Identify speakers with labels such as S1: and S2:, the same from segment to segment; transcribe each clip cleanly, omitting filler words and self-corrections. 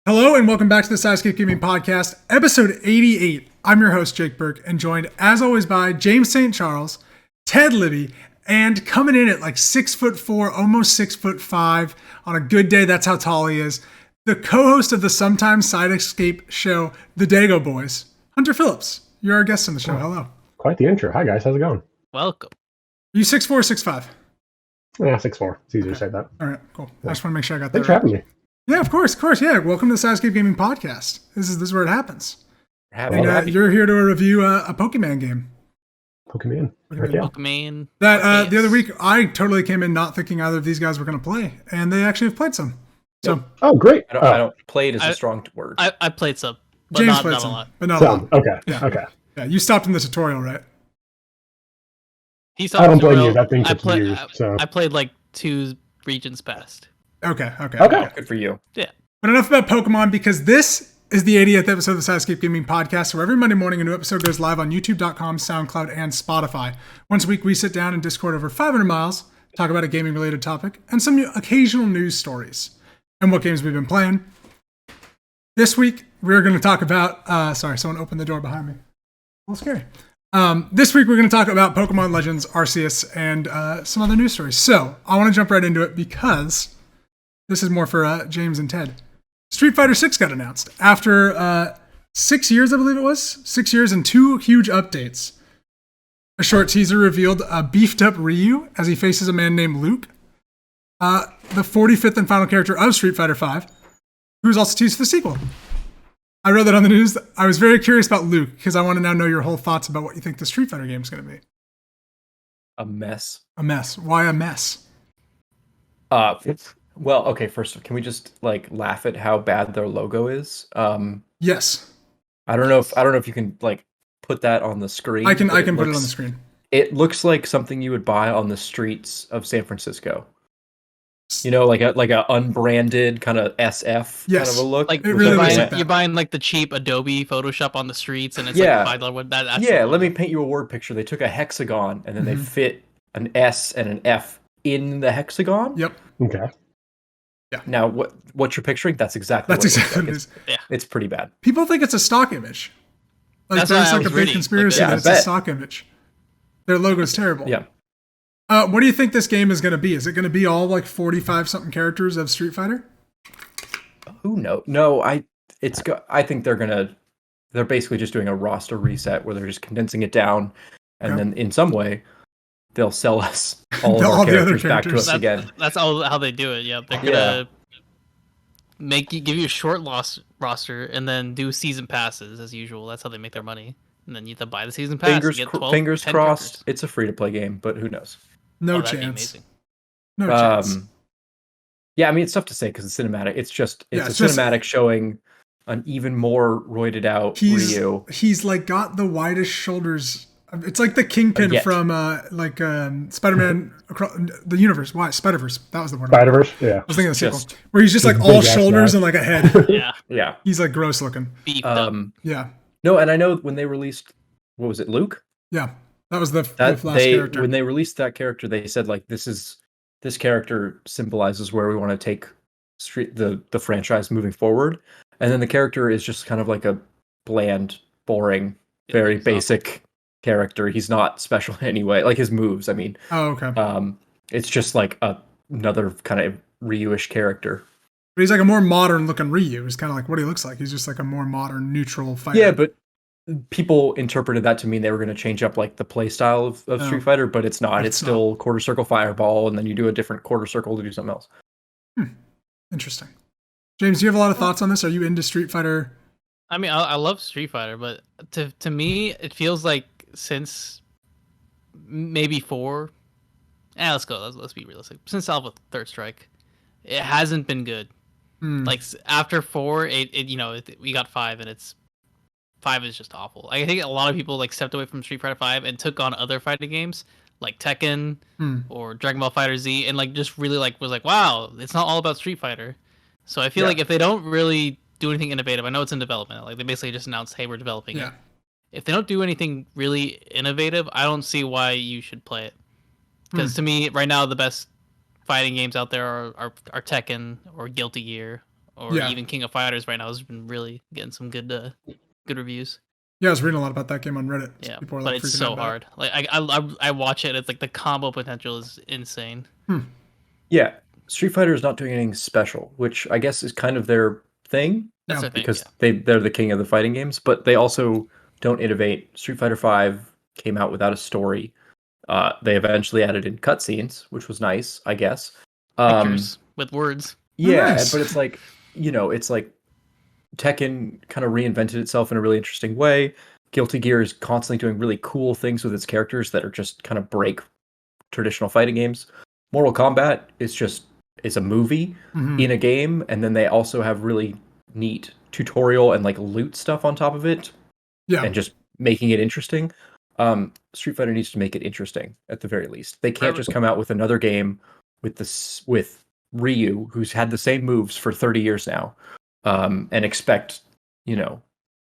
S1: Hello and welcome back to the thesideescape Gaming Podcast, episode 88. I'm your host, Jake Burke, and joined as always by James St. Charles, Ted Libby, and coming in at like 6'4", almost 6'5". On a good day, that's how tall he is. The co-host of the sometimes side escape show, The Dago Boys, Hunter Phillips. You're our guest on the show. Hello.
S2: Quite the intro. Hi guys, how's it going?
S3: Welcome.
S1: Are you 6'4", 6'5"?
S2: Yeah, 6'4". It's easier to say that.
S1: All right, cool. Yeah. I just want to make sure I got that
S2: Thanks for having me.
S1: Yeah, of course. Yeah, welcome to the thesideescape Gaming Podcast. This is where it happens. And you're here to review a Pokemon game.
S2: Pokemon.
S3: Pokemon.
S1: That the other week, I totally came in not thinking either of these guys were going to play, and they actually have played some. So,
S2: oh, great.
S4: I don't played is a strong word.
S3: I played some, but
S1: James
S3: not
S1: played
S3: a
S1: some,
S3: lot.
S1: but not
S2: some.
S1: a lot.
S2: Okay.
S1: Yeah.
S2: Okay.
S1: Yeah, you stopped in the tutorial, right?
S2: I don't blame you. That thing took years. So
S3: I played like 2 regions past.
S1: Okay.
S4: Good for you.
S3: Yeah.
S1: But enough about Pokemon, because this is the 80th episode of the thesideescape Gaming Podcast. So every Monday morning, a new episode goes live on YouTube.com, SoundCloud, and Spotify. Once a week, we sit down in Discord over 500 miles, talk about a gaming-related topic, and some occasional news stories, and what games we've been playing. This week, we're going to talk about... sorry, someone opened the door behind me. A little scary. This week, we're going to talk about Pokemon Legends, Arceus, and some other news stories. So, I want to jump right into it because this is more for James and Ted. Street Fighter 6 got announced after 6 years, I believe it was. 6 years and 2 huge updates. A short teaser revealed a beefed up Ryu as he faces a man named Luke. The 45th and final character of Street Fighter 5, who was also teased for the sequel. I read that on the news. I was very curious about Luke because I want to now know your whole thoughts about what you think the Street Fighter game is going to be.
S4: A mess.
S1: A mess. Why a mess?
S4: Well, okay, first, can we just like laugh at how bad their logo is?
S1: Yes.
S4: I don't know if you can like put that on the screen.
S1: I can put it on the screen.
S4: It looks like something you would buy on the streets of San Francisco. You know, like a unbranded kind of SF kind of a look.
S3: Like
S1: it really looks like that.
S3: You're buying like the cheap Adobe Photoshop on the streets, and it's
S4: Yeah.
S3: like $5. That's
S4: Yeah, let me paint you a word picture. They took a hexagon and then they fit an S and an F in the hexagon.
S1: Yep.
S2: okay.
S1: Yeah.
S4: Now, what you're picturing? That's exactly
S1: That's
S4: what
S1: exactly
S4: it
S1: what it
S4: looks
S1: is.
S4: like. It's pretty bad.
S1: People think it's a stock image. Like
S3: That's
S1: there's
S3: what I
S1: like a
S3: was
S1: big
S3: reading.
S1: conspiracy
S3: Like,
S1: that it's a stock image. Their logo's terrible.
S4: Yeah.
S1: What do you think this game is going to be? Is it going to be all like 45 something characters of Street Fighter?
S4: Who knows? No, I think they're basically just doing a roster reset where they're just condensing it down, and then in some way they'll sell us all of our characters back to us again.
S3: That's all how they do it. Yeah, they're gonna give you a short roster and then do season passes as usual. That's how they make their money. And then you have to buy the season pass.
S4: Fingers crossed. It's a free to play game, but who knows?
S1: No chance. No chance.
S4: Yeah, I mean it's tough to say because it's cinematic. It's cinematic showing an even more roided out Ryu.
S1: He's like got the widest shoulders. It's like the Kingpin from Spider-Man Across the Universe. Why Spider-Verse? That was the word.
S2: Spider-Verse. Yeah.
S1: I was thinking of the sequel where he's just like all shoulders and like a head.
S4: Yeah.
S1: He's like gross looking.
S3: Beefed up.
S1: Yeah.
S4: No, and I know when they released, what was it, Luke?
S1: Yeah, that was the last character.
S4: When they released that character, they said like this character symbolizes where we want to take the franchise moving forward, and then the character is just kind of like a bland, boring, very basic character. He's not special in any way. Like his moves, I mean.
S1: Oh, okay.
S4: It's just like another kind of Ryu-ish character.
S1: But he's like a more modern looking Ryu. He's kind of like what he looks like. He's just like a more modern, neutral fighter.
S4: Yeah, but people interpreted that to mean they were going to change up like the play style of Street Fighter, but it's not. It's still quarter circle fireball, and then you do a different quarter circle to do something else.
S1: Interesting. James, do you have a lot of thoughts on this? Are you into Street Fighter?
S3: I mean, I love Street Fighter, but to me, it feels like since maybe 4. Let's go. Let's be realistic. Since Alpha Third Strike, it hasn't been good. Like after 4, we got 5, and 5 is just awful. I think a lot of people like stepped away from Street Fighter 5 and took on other fighting games like Tekken or Dragon Ball Fighter Z, and like just really like was like, wow, it's not all about Street Fighter. So I feel like if they don't really do anything innovative, I know it's in development. Like they basically just announced, hey, we're developing it. If they don't do anything really innovative, I don't see why you should play it. Because to me, right now, the best fighting games out there are Tekken or Guilty Gear or even King of Fighters right now has been really getting some good reviews.
S1: Yeah, I was reading a lot about that game on Reddit.
S3: Yeah, but it's so hard. Like I watch it. It's like the combo potential is insane.
S4: Yeah, Street Fighter is not doing anything special, which I guess is kind of their thing.
S3: That's their thing,
S4: because they're the king of the fighting games, but they also don't innovate. Street Fighter V came out without a story. They eventually added in cutscenes, which was nice, I guess.
S3: Pictures with words.
S4: Yeah,
S1: nice.
S4: But it's like, it's like Tekken kind of reinvented itself in a really interesting way. Guilty Gear is constantly doing really cool things with its characters that are just kind of break traditional fighting games. Mortal Kombat is a movie in a game, and then they also have really neat tutorial and like loot stuff on top of it. Yeah. And just making it interesting. Street Fighter needs to make it interesting at the very least. They can't just come out with another game with Ryu, who's had the same moves for 30 years now, and expect,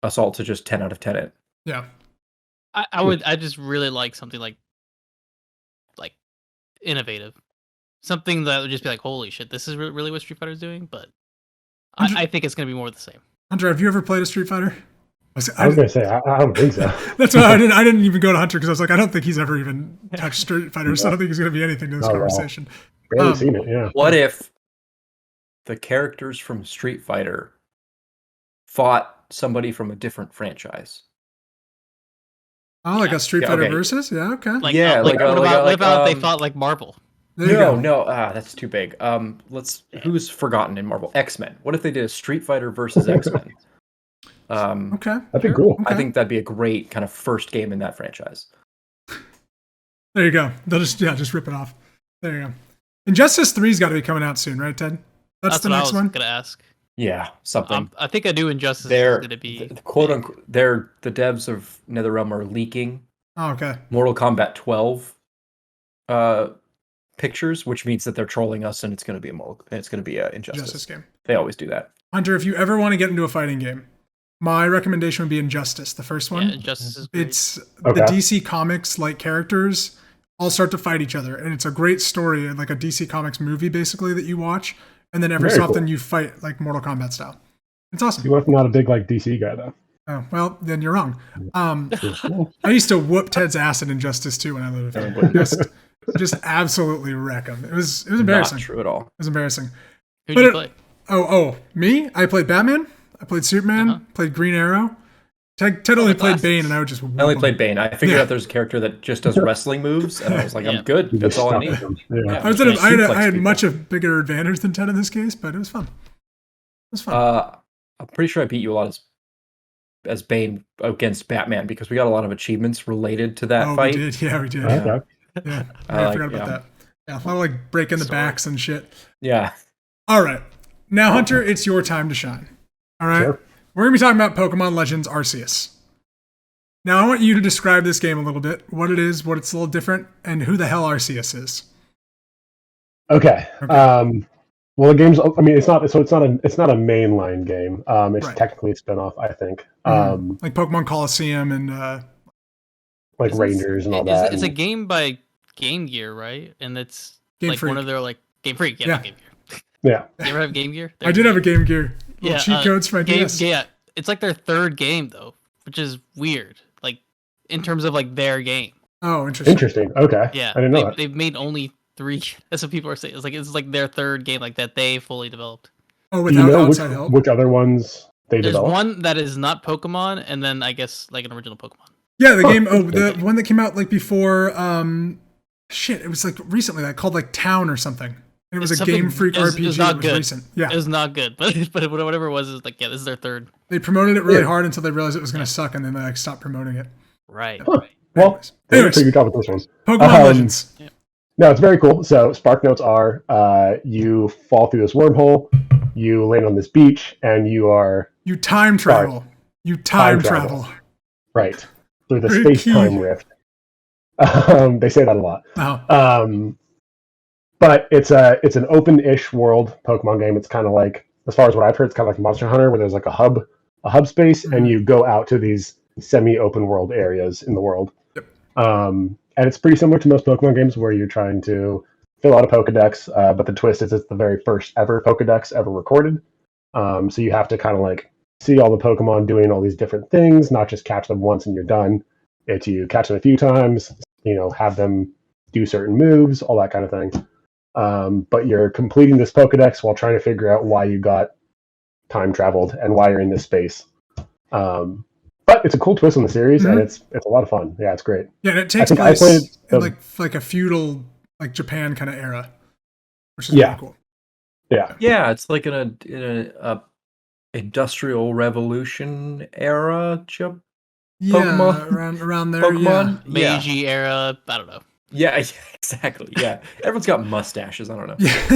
S4: us all to just 10 out of 10 it.
S1: Yeah.
S3: I just really like something like innovative. Something that would just be like, holy shit, this is really what Street Fighter is doing, but I think it's going to be more of the same.
S1: Hunter, have you ever played a Street Fighter?
S2: I was going to say, I don't think so.
S1: That's why I didn't even go to Hunter, because I was like, I don't think he's ever even touched Street Fighter, so I don't think he's going to be anything to this conversation.
S2: Barely seen it, yeah.
S4: What if the characters from Street Fighter fought somebody from a different franchise?
S1: Oh, like a Street Fighter versus? Yeah, okay.
S3: What about they fought like Marvel?
S4: No, that's too big. Who's forgotten in Marvel? X-Men. What if they did a Street Fighter versus X-Men?
S1: Okay.
S2: That'd be cool.
S1: Okay.
S4: I think that'd be a great kind of first game in that franchise.
S1: There you go. They'll just rip it off. There you go. Injustice 3's got to be coming out soon, right, Ted? That's the next one?
S3: I was going to ask.
S4: Yeah, something.
S3: I think I do Injustice is going to be...
S4: quote unquote, the devs of NetherRealm are leaking.
S1: Oh, okay.
S4: Mortal Kombat 12 pictures, which means that they're trolling us, and it's going to be an Injustice game. They always do that.
S1: Hunter, if you ever want to get into a fighting game, my recommendation would be Injustice, the first one.
S3: Yeah, Injustice is great.
S1: It's the DC Comics like characters all start to fight each other, and it's a great story, like a DC Comics movie basically that you watch, and then every so often you fight like Mortal Kombat style. It's awesome.
S2: You must not a big like DC guy though.
S1: Oh, well, then you're wrong. I used to whoop Ted's ass in Injustice 2 when I lived with him. Just absolutely wreck him. It was embarrassing.
S4: Not true at all.
S1: It was embarrassing.
S3: Who'd you play?
S1: Me? I played Batman. I played Superman. Played Green Arrow. Ted only played Bane, and I would just.
S4: I only played Bane. I figured out there's a character that just does wrestling moves, and I was like, I'm good. That's all I need.
S1: I had much a bigger advantage than Ted in this case, but it was fun.
S4: I'm pretty sure I beat you a lot as Bane against Batman because we got a lot of achievements related to that fight.
S1: We did. Yeah, we did.
S2: Okay.
S1: Yeah, I forgot about that. Yeah, a lot of like breaking the backs and shit.
S4: Yeah.
S1: All right, now Hunter, it's your time to shine. All right, we're gonna be talking about Pokemon Legends Arceus. Now I want you to describe this game a little bit, what it is, what it's a little different, and who the hell Arceus is.
S2: Okay. Well, the game's. I mean, it's not a mainline game. It's technically a spinoff, I think.
S1: Like Pokemon Coliseum and
S2: like Rangers and all that.
S3: It's a game by Game Gear, right? And it's
S1: Game
S3: like
S1: Freak.
S3: One of their like Game Freak. Yeah. Game Gear.
S2: Yeah.
S3: You ever have Game Gear?
S1: I did have a Game Gear. Cheat codes for my DS.
S3: Yeah, it's like their third game though, which is weird. Like in terms of like their game.
S1: Oh, interesting.
S2: Okay.
S3: Yeah,
S2: I didn't know that.
S3: They've made only 3. That's what people are saying. It's like their third game, like that they fully developed.
S1: Oh, without outside help.
S2: Which other ones they developed?
S3: There's one that is not Pokemon, and then I guess like an original Pokemon.
S1: Yeah, the game. The one that came out like before. It was like recently, like called like Town or something. It was a Game Freak RPG.
S3: It was not good.
S1: Recent. Yeah,
S3: it was not good, but whatever it was, is like this is their third.
S1: They promoted it really hard until they realized it was going to suck, and then they like stopped promoting it.
S3: Right.
S2: Huh. Well, anyways, you got with this one.
S1: Pokemon Legends.
S3: Yeah.
S2: No, it's very cool. So Spark Notes are you fall through this wormhole, you land on this beach, and you
S1: time travel. You time travel.
S2: Right. Through the space-time rift. They say that a lot.
S1: Uh-huh.
S2: But it's an open-ish world Pokemon game. It's kind of like, as far as what I've heard, it's kind of like Monster Hunter, where there's like a hub space, and you go out to these semi-open world areas in the world.
S1: Yep.
S2: And it's pretty similar to most Pokemon games where you're trying to fill out a Pokedex, but the twist is it's the very first ever Pokedex ever recorded. So you have to kind of like see all the Pokemon doing all these different things, not just catch them once and you're done. It's you catch them a few times, have them do certain moves, all that kind of thing. But you're completing this Pokedex while trying to figure out why you got time traveled and why you're in this space. But it's a cool twist on the series, and it's a lot of fun. Yeah, it's great.
S1: Yeah, and it takes place in like a feudal, like Japan kind of era, which is really cool.
S2: Yeah,
S4: it's like in a industrial revolution era. Pokemon,
S1: around there.
S4: Pokemon,
S3: Meiji era. I don't know.
S4: Yeah, exactly. Yeah, everyone's got mustaches. I don't know.
S1: Yeah,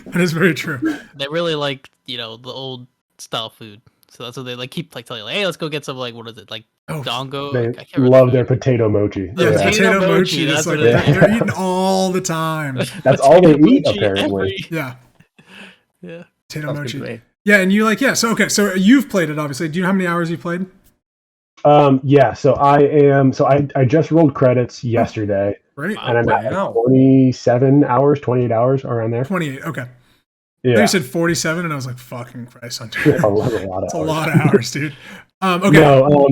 S1: that is very true.
S3: They really like the old style food. So that's what they keep telling you, hey, let's go get some what is it, dongo?
S2: They love their potato mochi.
S1: Yeah, potato mochi. That's like they're eating all the time.
S2: That's all they eat apparently.
S1: Yeah. Potato
S4: Sounds
S1: mochi. Yeah, and you so you've played it obviously. Do you know how many hours you've played?
S2: So I just rolled credits yesterday.
S1: Right.
S2: And I'm at 27 hours, 28 hours around there.
S1: 28, okay.
S2: Yeah.
S1: You said 47, and I was like, "Fucking Christ, Hunter!"
S2: It's a lot of hours.
S1: It's a lot of hours, dude. Okay.
S2: No,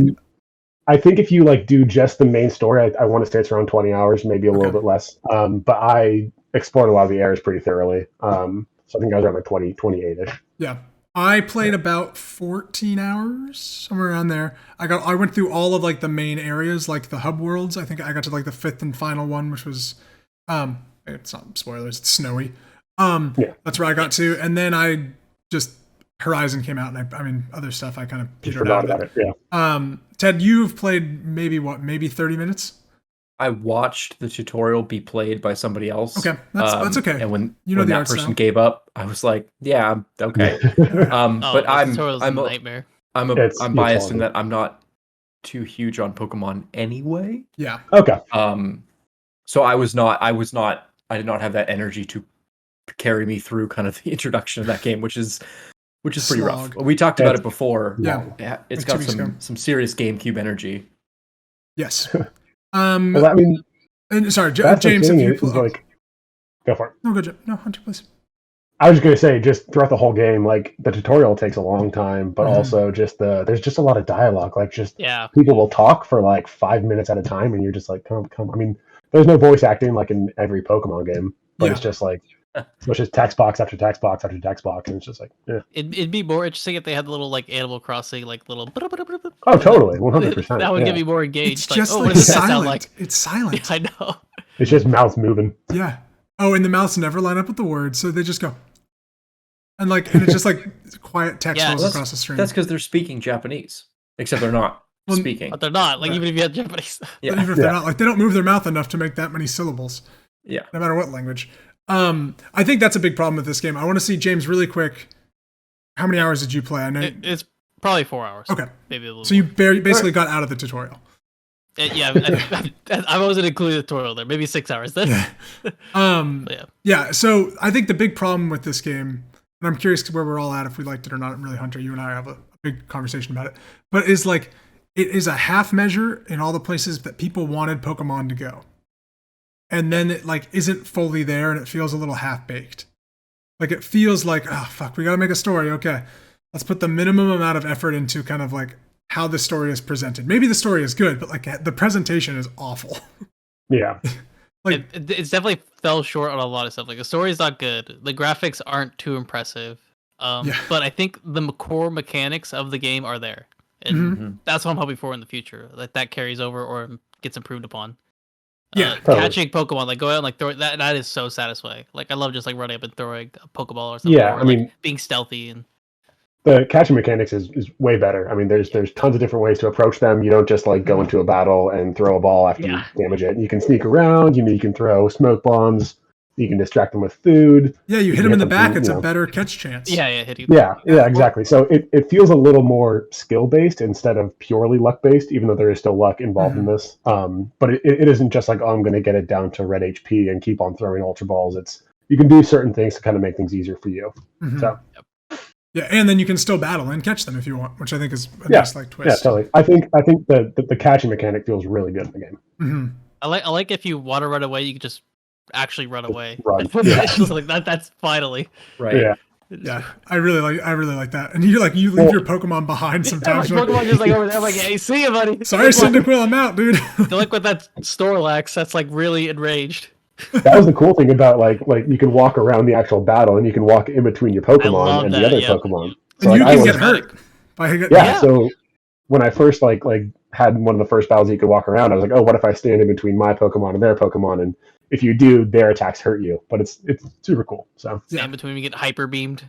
S2: I think if you do just the main story, I want to say it's around 20 hours, maybe a little bit less. But I explored a lot of the areas pretty thoroughly. So I think I was around 28-ish.
S1: Yeah, I played about 14 hours, somewhere around there. I went through all of the main areas, like the hub worlds. I think I got to the fifth and final one, which was it's not spoilers. It's snowy. That's where I got to, and then I just Horizon came out, and I mean other stuff I kind of petered out of it. Yeah. Ted, you've played maybe 30 minutes.
S4: I watched the tutorial be played by somebody else.
S1: Okay, that's okay.
S4: And when that person gave up, I was like, yeah, I'm okay. But I'm a
S3: nightmare.
S4: I'm biased in that I'm not too huge on Pokemon anyway.
S1: Yeah.
S2: Okay.
S4: So I did not have that energy to carry me through kind of the introduction of that game, which is pretty rough. We talked about it before.
S1: Yeah.
S4: It's got some serious GameCube energy.
S1: Yes.
S2: Well, I mean,
S1: and sorry, James, if you
S2: go for it.
S1: No, good job. No, Hunter, please.
S2: I was just gonna say, just throughout the whole game, the tutorial takes a long time, but also there's just a lot of dialogue. People will talk for 5 minutes at a time, and you're just like, come. I mean, there's no voice acting like in every Pokemon game, but it's just it's just text box after text box after text box, and it's just
S3: It'd be more interesting if they had the little Animal Crossing little.
S2: Oh, totally, 100%.
S3: That would get me more engaged.
S1: It's just
S3: what does that
S1: silent.
S3: sound like?
S1: It's silent.
S3: Yeah, I know.
S2: It's just mouth moving.
S1: Yeah. Oh, and the mouths never line up with the words, so they just go. And it's just quiet text rolls across the screen.
S4: That's because they're speaking Japanese, except they're not speaking.
S3: But they're not. Even if you had Japanese.
S1: Even if they're not, they don't move their mouth enough to make that many syllables.
S4: Yeah.
S1: No matter what language. I think that's a big problem with this game. I want to see, James, really quick. How many hours did you play? I know
S3: it's probably 4 hours.
S1: Okay.
S3: Maybe a little.
S1: So you basically got out of the tutorial.
S3: I wasn't including the tutorial there. Maybe 6 hours then.
S1: Yeah. So I think the big problem with this game, and I'm curious where we're all at, if we liked it or not. Really, Hunter, you and I have a big conversation about it. But is it is a half measure in all the places that people wanted Pokemon to go. And then it isn't fully there, and it feels a little half baked. It feels like, oh fuck, we gotta make a story. Okay, let's put the minimum amount of effort into kind of how the story is presented. Maybe the story is good, but the presentation is awful.
S2: Yeah,
S3: it's definitely fell short on a lot of stuff. The story is not good. The graphics aren't too impressive. But I think the core mechanics of the game are there, and that's what I'm hoping for in the future. That carries over or gets improved upon. Catching Pokemon, go out and throw it. That is so satisfying. I love just running up and throwing a Pokeball or something.
S2: Yeah,
S3: or,
S2: I mean,
S3: being stealthy and
S2: the catching mechanics is way better. I mean, there's tons of different ways to approach them. You don't just go into a battle and throw a ball after you damage it. You can sneak around. You can throw smoke bombs. You can distract them with food.
S1: Yeah, you hit them in the back. It's a better catch chance.
S3: Hit you.
S2: Yeah, exactly. So it feels a little more skill based instead of purely luck based, even though there is still luck involved in this. But it isn't just I'm going to get it down to red HP and keep on throwing Ultra Balls. You can do certain things to kind of make things easier for you. So.
S1: Yeah, and then you can still battle and catch them if you want, which I think is a nice twist.
S2: Yeah, totally. I think the catching mechanic feels really good in the game.
S1: Mm-hmm.
S3: I like if you want to run away, you can just actually run away.
S2: Run.
S3: That's finally
S4: right.
S2: Yeah.
S1: Yeah, I really like that. And you leave your Pokemon behind sometimes.
S3: Yeah, Pokemon just like over there. I'm like, hey, see you, buddy.
S1: Sorry, Cyndaquil, I'm out, dude.
S3: They're like with that Snorlax that's like really enraged.
S2: That was the cool thing about like you can walk around the actual battle and you can walk in between your Pokemon and the other Pokemon.
S1: So and you can get hurt.
S2: So when I first like had one of the first battles you could walk around, I was like, oh, what if I stand in between my Pokemon and their Pokemon? And if you do, their attacks hurt you. But it's super cool. So
S3: in between we get hyper beamed.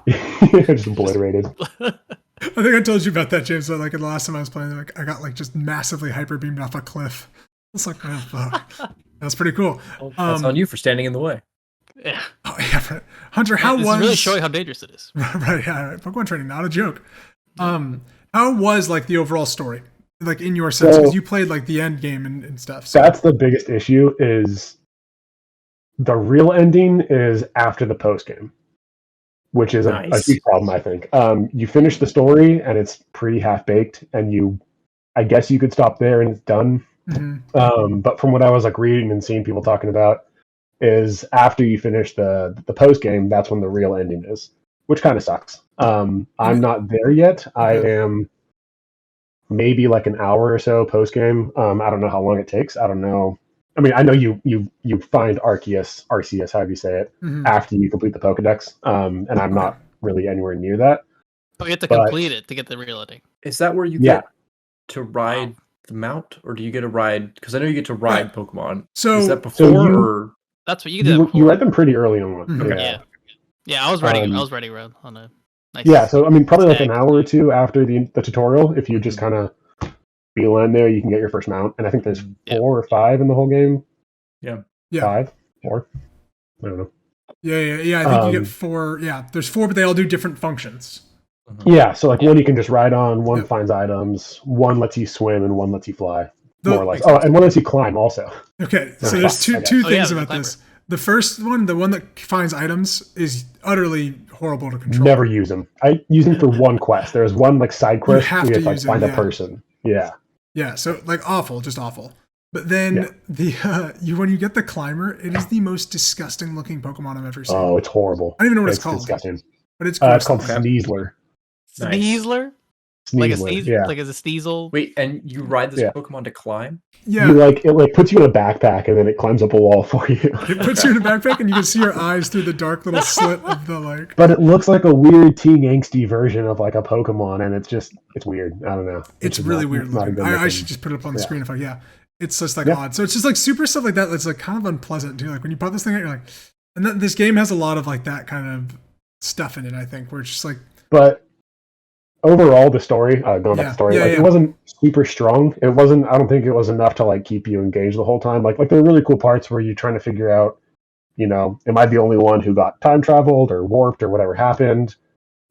S2: Just obliterated.
S1: I think I told you about that, James. That like the last time I was playing, like I got like just massively hyper beamed off a cliff. It's like, oh fuck. That's pretty cool.
S4: That's on you for standing in the way.
S3: Yeah.
S1: Oh, yeah. Hunter, how was
S3: really showing how dangerous it is?
S1: Right. Yeah. Pokemon training, not a joke. How was like the overall story, like in your sense, because you played like the end game and stuff. So.
S2: That's the biggest issue. Is the real ending is after the post game, which is a huge problem, I think. You finish the story and it's pretty half baked, and I guess you could stop there and it's done. Mm-hmm. But from what I was like reading and seeing people talking about, is after you finish the post game, that's when the real ending is, which kind of sucks. I'm not there yet. I am maybe like an hour or so post game. I don't know how long it takes. I don't know. I mean, I know you find Arceus, however you say it, after you complete the Pokedex, and I'm not really anywhere near that.
S3: But you have to complete it to get the real ending.
S4: Is that where you get to ride the mount, or do you get to ride? Because I know you get to ride Pokemon. So is that before, or
S3: that's what you did?
S2: You read them pretty early on.
S3: Mm-hmm. Okay. Yeah. I was riding around on a. Nice
S2: yeah, so I mean, probably like an hour or two after the tutorial, if you just kind of beeline there, you can get your first mount. And I think there's 4 or 5 in the whole game.
S4: Yeah.
S2: 5, 4. I don't know.
S1: Yeah. I think you get 4. Yeah, there's 4, but they all do different functions.
S2: Yeah, so like one you can just ride on, one finds items, one lets you swim, and one lets you fly. More or less. Oh, and one lets you climb also.
S1: Okay, so there's two things about this. The first one, the one that finds items, is utterly horrible to control.
S2: Never use them. I use them for one quest. There's one like side quest where you have to find a person. Yeah.
S1: Yeah, so like awful, just awful. But then when you get the climber, it is the most disgusting looking Pokemon I've ever seen.
S2: Oh, it's horrible.
S1: I don't even know what it's called.
S2: Disgusting.
S1: But it's gross.
S2: It's called Sneasler.
S3: Sneasler? Like a sneeze?
S2: Yeah.
S3: Like as a Sneasel?
S4: Wait, and you ride this Pokemon to climb?
S1: Yeah.
S2: It puts you in a backpack and then it climbs up a wall for you.
S1: It puts you in a backpack and you can see your eyes through the dark little slit of the like.
S2: But it looks like a weird teen angsty version of like a Pokemon, and it's weird. I don't know.
S1: It's really weird looking. I should just put it up on the screen if it's just like odd. So it's just like super stuff like that that's like kind of unpleasant too. Like when you pop this thing out, you're like, and this game has a lot of like that kind of stuff in it, I think, where it's just like.
S2: But overall, the story, going back to the story, it wasn't super strong. It wasn't. I don't think it was enough to like keep you engaged the whole time. Like there are really cool parts where you're trying to figure out, am I the only one who got time traveled or warped or whatever happened?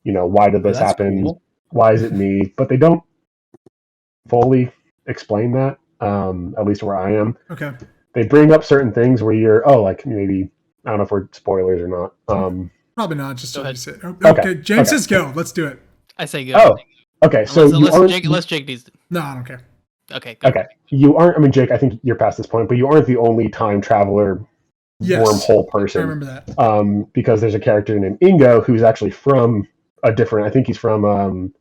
S2: Why did this happen? Cool. Why is it me? But they don't fully explain that. At least where I am.
S1: Okay.
S2: They bring up certain things where you're, like maybe I don't know if we're spoilers or not.
S1: Probably not. Just go ahead. Okay. James says go. Let's do it.
S3: I say go.
S2: Oh, okay. So
S3: unless Jake needs to.
S1: No, I don't care.
S3: Okay. Go.
S2: Okay. You aren't. I mean, Jake, I think you're past this point, but you aren't the only time traveler wormhole person.
S1: I remember that.
S2: Because there's a character named Ingo who's actually from a different. I think he's from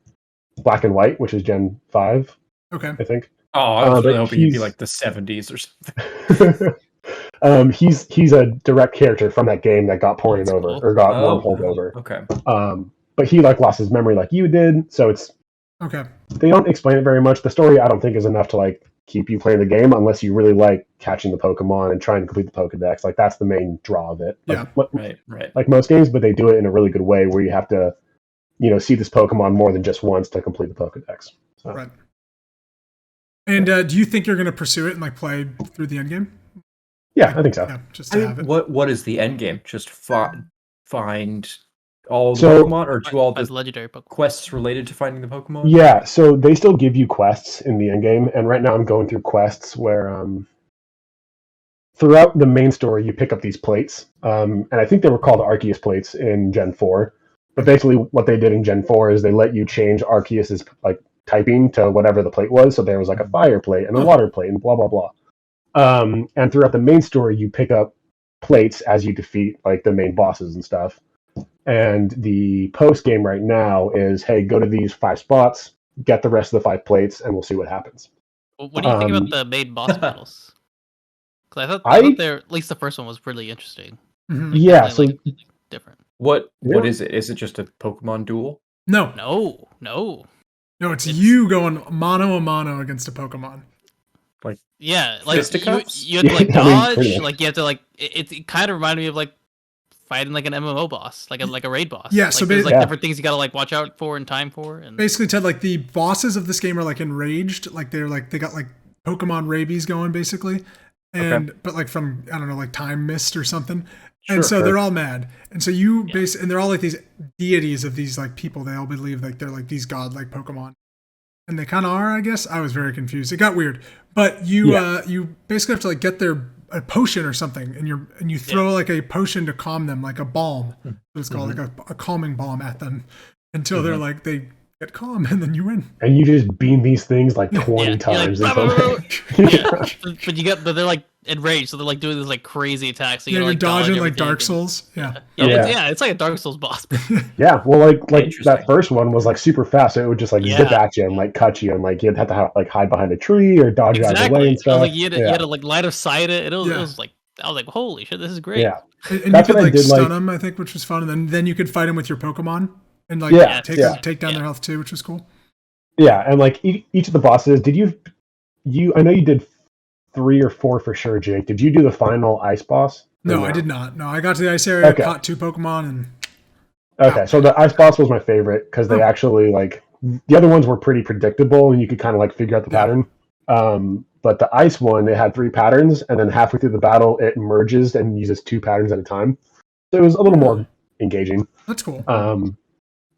S2: Black and White, which is Gen 5.
S1: Okay.
S2: I think.
S4: Oh, I was really hoping he'd be like the 70s or something.
S2: He's a direct character from that game that got ported over or got wormholed over.
S4: Okay.
S2: But he like lost his memory like you did, so it's
S1: okay.
S2: They don't explain it very much. The story I don't think is enough to like keep you playing the game unless you really like catching the Pokemon and trying to complete the Pokedex. Like that's the main draw of it.
S1: Like,
S4: right.
S2: Like most games, but they do it in a really good way where you have to, see this Pokemon more than just once to complete the Pokedex. So.
S1: Right. And do you think you're going to pursue it and like play through the end game?
S2: Yeah, I think so.
S1: Yeah, just to have it.
S4: What is the end game? Just find all the Pokemon, or do all the
S3: legendary Pokemon
S4: quests related to finding the Pokemon?
S2: Yeah, so they still give you quests in the end game, and right now I'm going through quests where throughout the main story you pick up these plates, and I think they were called Arceus Plates in Gen 4. But basically, what they did in Gen 4 is they let you change Arceus's like typing to whatever the plate was. So there was like a fire plate and a water plate and blah blah blah. And throughout the main story, you pick up plates as you defeat like the main bosses and stuff. And the post game right now is, hey, go to these 5 spots, get the rest of the 5 plates, and we'll see what happens.
S3: What do you think about the main boss battles? Because I thought at least the first one was really interesting.
S1: Mhm.
S3: Like,
S2: Yeah, so
S3: like, different.
S4: What
S2: Really?
S4: is it? Is it just a Pokemon duel?
S1: No,
S3: No.
S1: it's you going mano a mano against a Pokemon.
S3: Yeah, like
S4: Fisticuffs?
S3: you have to like
S2: Yeah, I mean,
S3: dodge,
S2: pretty much.
S3: like you have to like it kind of reminded me of like fighting like an MMO boss, like a raid boss.
S1: Yeah,
S3: like,
S1: so
S3: there's like
S2: Yeah.
S3: different things you gotta like watch out for and time for, and
S1: Basically, Ted, like the bosses of this game are like enraged, like they got like Pokemon rabies going, basically, and but like from I don't know, like time mist or something, and so
S2: Sure.
S1: they're all mad, and so you and they're all like these deities of these like people. They all believe like they're like these godlike Pokemon, and they kind of are, I guess. I was very confused. It got weird, but you you basically have to like get a potion or something, and you throw like a potion to calm them, like a balm. It's called like a calming balm at them until they're like they get calm, and then you win.
S2: And you just beam these things like 20
S3: Yeah,
S2: times.
S3: you're like,
S2: until
S3: yeah, but they're like enraged, so they're like doing this like crazy attacks. So you
S1: Yeah,
S3: gotta,
S1: you're
S3: like, dodge
S1: dodging like
S3: everything
S1: Dark
S3: and-
S1: Souls. Yeah.
S2: Yeah.
S3: It's like a Dark Souls boss.
S2: Yeah, well, like
S4: Interesting.
S2: that first one was like super fast, so it would just like zip
S3: Yeah.
S2: at you and like cut you, and like you'd have to like hide behind a tree or dodge out of the way
S3: Exactly.
S2: and
S3: I
S2: stuff.
S3: was like, you had
S2: yeah.
S3: to like line of sight it. It was
S1: Yeah.
S3: like I was like, holy shit, this is great.
S2: yeah,
S1: And you
S2: That's
S1: could
S2: what I
S1: like
S2: did,
S1: stun
S2: like-
S1: them, I think, which was fun, and then you could fight them with your Pokemon and like
S2: Yeah,
S1: take down their health too, which was cool.
S2: yeah, and like each of the bosses. Did you? I know you did 3 or 4 for sure, Jake. Did you do the final ice boss? Or
S1: No, I did not. No, I got to the ice area,
S2: Okay.
S1: caught 2 Pokemon, and
S2: Okay, so the ice boss was my favorite because they actually like the other ones were pretty predictable and you could kind of like figure out the pattern. But the ice one, it had 3 patterns, and then halfway through the battle, it merges and uses 2 patterns at a time. So it was a little more engaging.
S1: that's cool.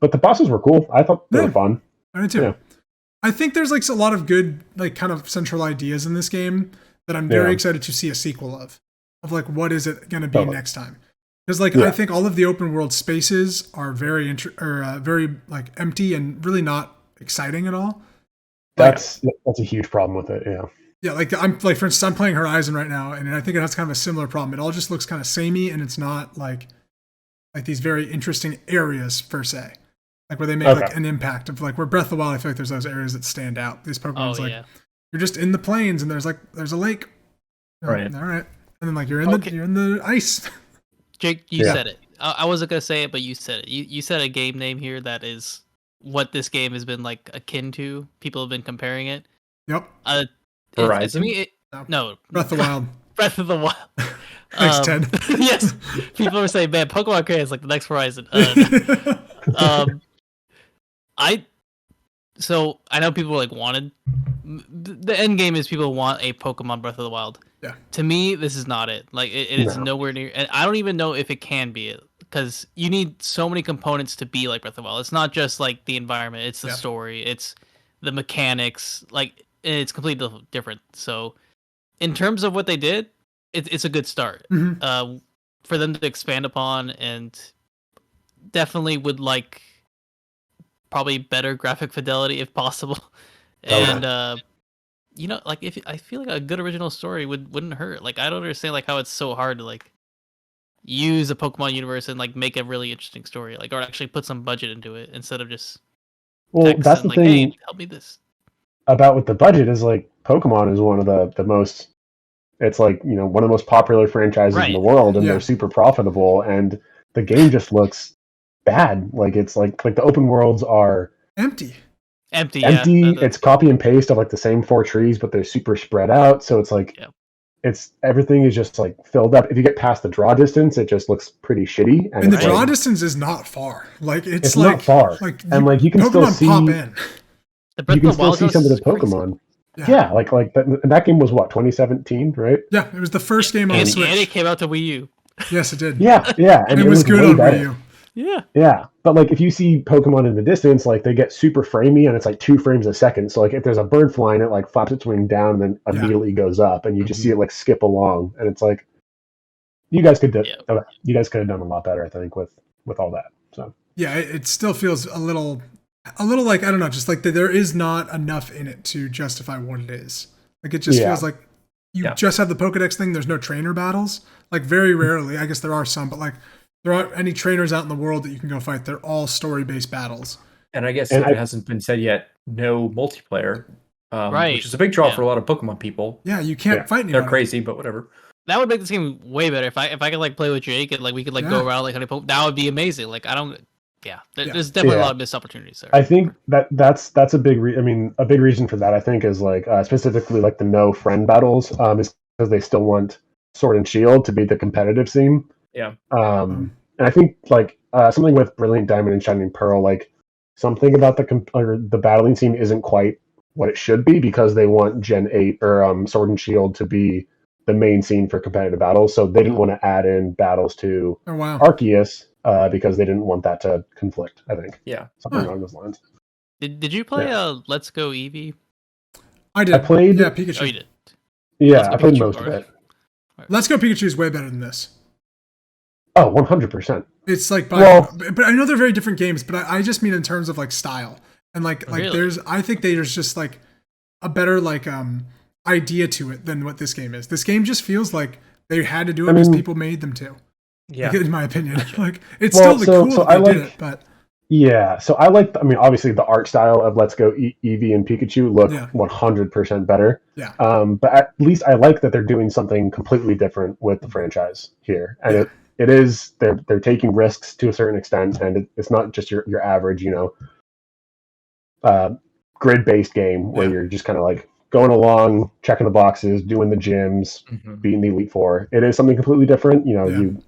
S2: But the bosses were cool. I thought they were fun.
S1: I did too.
S2: yeah.
S1: I think there's like a lot of good, like kind of central ideas in this game that I'm very
S2: Yeah.
S1: excited to see a sequel of like what is it going to be
S2: Totally.
S1: next time? Because like
S2: Yeah.
S1: I think all of the open world spaces are very very like empty and really not exciting at all.
S2: That's a huge problem with it. Yeah.
S1: Yeah, like I'm like for instance, I'm playing Horizon right now, and I think it has kind of a similar problem. It all just looks kind of samey, and it's not like these very interesting areas per se, like where they make like
S2: Okay.
S1: an impact of like where Breath of the Wild. I feel like there's those areas that stand out. These Pokemon's
S3: Oh
S1: like
S3: yeah.
S1: you're just in the plains, and there's a lake. Oh,
S4: Right.
S1: All right, and then like you're in the ice.
S3: Jake, you
S2: Yeah.
S3: said it. I wasn't gonna say it, but you said it. You said a game name here that is what this game has been like akin to. People have been comparing it.
S1: Yep,
S4: Horizon?
S3: To me, no.
S1: Breath of the Wild.
S3: Breath of the Wild.
S1: Thanks, Ted.
S3: Yes, people are saying, "Man, Pokemon Crazy is like the next Horizon." So I know people like wanted the end game is people want a Pokemon Breath of the Wild.
S1: Yeah.
S3: To me, this is not it. Like it is
S2: No.
S3: nowhere near, and I don't even know if it can be it because you need so many components to be like Breath of the Wild. It's not just like the environment; it's the
S1: Yeah.
S3: story, it's the mechanics. Like it's completely different. So, in terms of what they did, it's a good start.
S1: Mhm.
S3: For them to expand upon, and definitely would like probably better graphic fidelity if possible.
S2: Totally.
S3: And like if I feel like a good original story wouldn't hurt. Like I don't understand like how it's so hard to like use a Pokemon universe and like make a really interesting story, like or actually put some budget into it instead of just
S2: Well,
S3: text
S2: that's
S3: and,
S2: the
S3: like,
S2: thing
S3: hey, help me this.
S2: about with the budget is like Pokemon is one of the most. It's like one of the most popular franchises in the
S3: Right.
S2: world, and
S1: Yeah.
S2: they're super profitable. And the game just looks bad. Like it's like the open worlds are
S1: Empty.
S3: Empty.
S2: empty.
S3: Yeah.
S2: It's copy and paste of like the same 4 trees, but they're super spread out. So it's like
S3: Yeah.
S2: it's everything is just like filled up. If you get past the draw distance, it just looks pretty shitty.
S1: And the
S2: it's
S1: draw
S2: like,
S1: distance is not far. Like
S2: it's
S1: like
S2: not far.
S1: Like
S2: And like you can still
S1: Pokemon
S2: see
S1: pop in.
S3: The Breath
S2: you can
S3: of the
S2: still
S3: Wild
S2: see some of the
S3: is crazy.
S2: Pokemon. Yeah, like that game was what 2017, right?
S1: Yeah, it was the first game on the
S3: And
S1: Switch.
S3: it came out to Wii U.
S1: Yes, it did.
S2: Yeah,
S1: and it was good
S2: way
S1: on
S2: better.
S1: Wii U.
S3: Yeah.
S2: Yeah, but like if you see Pokemon in the distance, like they get super framey and it's like 2 frames a second. So like if there's a bird flying, it like flaps its wing down and then immediately goes up, and you just see it like skip along, and it's like you guys could have done a lot better, I think, with all that. So
S1: Yeah, it still feels a little like I don't know, just like there is not enough in it to justify what it is. Like it just
S2: Yeah.
S1: feels like you just have the Pokedex thing. There's no trainer battles. Like very rarely. I guess there are some, but like there aren't any trainers out in the world that you can go fight. They're all story-based battles.
S4: And I guess if it hasn't been said yet, no multiplayer,
S3: Right.
S4: which is a big draw for a lot of Pokemon people.
S1: Yeah, you can't fight anybody.
S4: They're crazy, but whatever.
S3: That would make this game way better if I could like play with Jake and like we could like go around like honey Pokemon. That would be amazing. Like there's definitely a lot of missed opportunities there.
S2: I think that's a big a big reason for that I think is like specifically like the no friend battles is because they still want Sword and Shield to be the competitive scene.
S4: Yeah.
S2: And I think like something with Brilliant Diamond and Shining Pearl, like something about the battling scene isn't quite what it should be because they want Gen 8 or Sword and Shield to be the main scene for competitive battles. So they didn't want to add in battles to Arceus because they didn't want that to conflict, I think.
S4: Yeah.
S2: Something along those lines.
S3: Did you play Let's Go Eevee?
S1: I did.
S2: I played
S1: Pikachu.
S3: Oh, you did.
S2: Yeah, I played most of it.
S1: Let's Go Pikachu is way better than this.
S2: Oh, 100%.
S1: It's like, but I know they're very different games, but I just mean in terms of like style and like
S3: really?
S1: I think there's just like a better like idea to it than what this game is. This game just feels like they had to do it because people made them to.
S4: Yeah,
S1: like, in my opinion, like it's still cool that they did it, but.
S2: Yeah, so obviously the art style of Let's Go Eevee and Pikachu look 100% better.
S1: Yeah.
S2: But at least I like that they're doing something completely different with the franchise here, and it is they're taking risks to a certain extent, and it's not just your average grid-based game where you're just kind of like going along, checking the boxes, doing the gyms, beating the Elite Four. It is something completely different. You